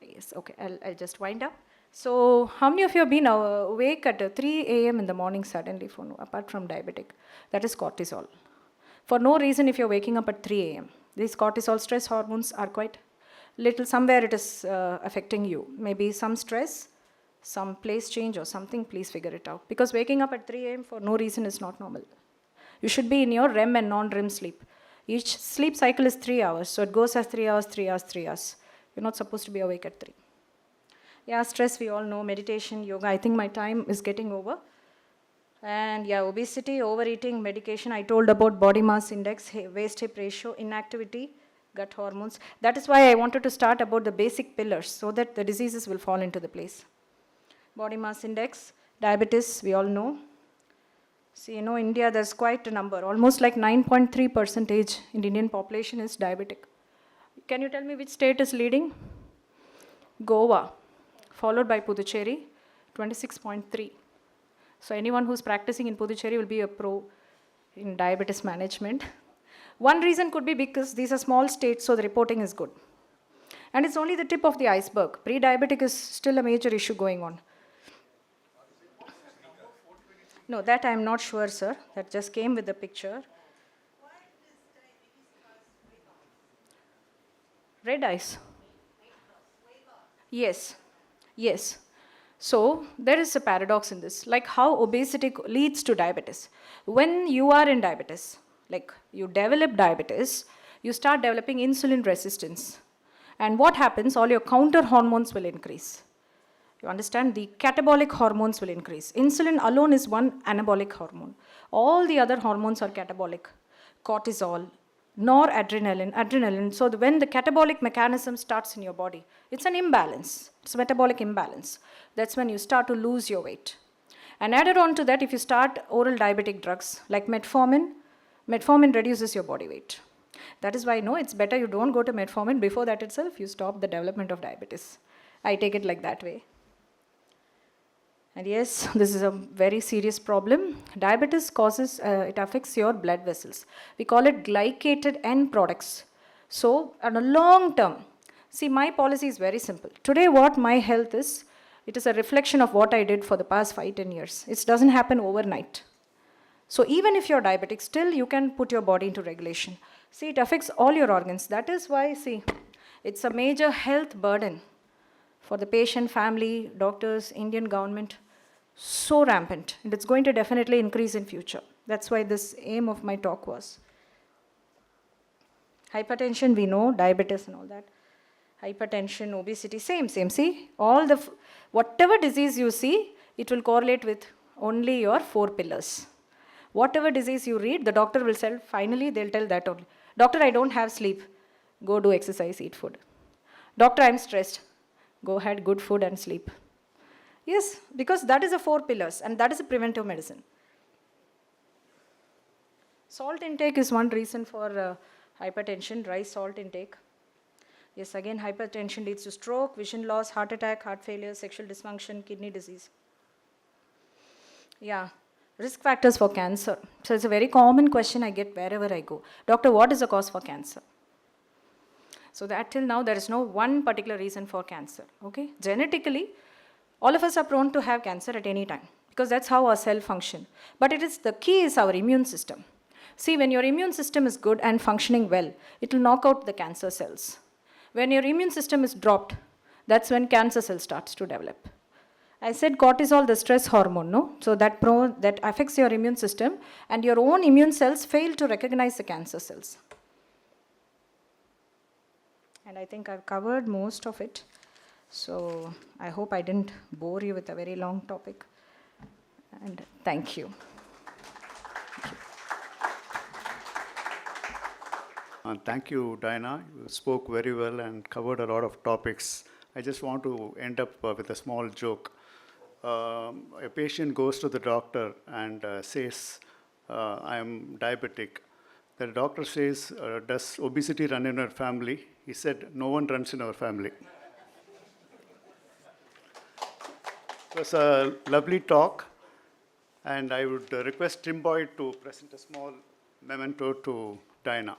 Yes, okay, I'll just wind up. So how many of you have been awake at 3 a.m. in the morning suddenly, apart from diabetic? That is cortisol. For no reason if you're waking up at 3 a.m. These cortisol stress hormones are quite little, somewhere it is affecting you. Maybe some stress, some place change or something, please figure it out. Because waking up at 3 a.m. for no reason is not normal. You should be in your REM and non-REM sleep. Each sleep cycle is 3 hours. So it goes as 3 hours, 3 hours, 3 hours. You're not supposed to be awake at 3. Yeah, stress, we all know. Meditation, yoga. I think my time is getting over. And yeah, obesity, overeating, medication. I told about body mass index, waist-hip ratio, inactivity, gut hormones. That is why I wanted to start about the basic pillars so that the diseases will fall into the place. Body mass index, diabetes, we all know. See, India, there's quite a number. Almost like 9.3% in Indian population is diabetic. Can you tell me which state is leading? Goa, followed by Puducherry, 26.3. So anyone who's practicing in Puducherry will be a pro in diabetes management. One reason could be because these are small states, so the reporting is good. And it's only the tip of the iceberg. Pre-diabetic is still a major issue going on. No, that I'm not sure, sir. That just came with the picture. Red eyes. Yes. Yes. So there is a paradox in this, like how obesity leads to diabetes. When you are in diabetes, like you develop diabetes, you start developing insulin resistance. And what happens? All your counter hormones will increase. You understand? The catabolic hormones will increase. Insulin alone is one anabolic hormone. All the other hormones are catabolic. Cortisol, noradrenaline, adrenaline. So when the catabolic mechanism starts in your body, it's an imbalance. It's a metabolic imbalance. That's when you start to lose your weight. And added on to that, if you start oral diabetic drugs like metformin, metformin reduces your body weight. That is why no, it's better you don't go to metformin. Before that itself, you stop the development of diabetes. I take it like that way. And yes, this is a very serious problem. Diabetes causes, it affects your blood vessels. We call it glycated end products. So, on a long term, see, my policy is very simple. Today, what my health is, it is a reflection of what I did for the past 5-10 years. It doesn't happen overnight. So, even if you're diabetic, still you can put your body into regulation. See, it affects all your organs. That is why, see, it's a major health burden for the patient, family, doctors, Indian government, so rampant. And it's going to definitely increase in future. That's why this aim of my talk was. Hypertension, we know, diabetes and all that. Hypertension, obesity, same. See, all the, whatever disease you see, it will correlate with only your 4 pillars. Whatever disease you read, the doctor will say, finally they'll tell that only. Doctor, I don't have sleep. Go do exercise, eat food. Doctor, I'm stressed. Go ahead, good food and sleep. Yes, because that is the 4 pillars and that is a preventive medicine. Salt intake is one reason for hypertension, dry salt intake. Yes, again, hypertension leads to stroke, vision loss, heart attack, heart failure, sexual dysfunction, kidney disease. Yeah, risk factors for cancer. So it's a very common question I get wherever I go. Doctor, what is the cause for cancer? So that till now, there is no one particular reason for cancer. Okay, genetically, all of us are prone to have cancer at any time because that's how our cell function. But it is the key is our immune system. See, when your immune system is good and functioning well, it will knock out the cancer cells. When your immune system is dropped, that's when cancer cell starts to develop. I said cortisol, the stress hormone, no? So that affects your immune system and your own immune cells fail to recognize the cancer cells. And I think I've covered most of it. So I hope I didn't bore you with a very long topic. And thank you. Thank you, Diana. You spoke very well and covered a lot of topics. I just want to end up with a small joke. A patient goes to the doctor and says, I am diabetic. The doctor says, does obesity run in your family? He said, no one runs in our family. It was a lovely talk, and I would request Tim Boyd to present a small memento to Diana.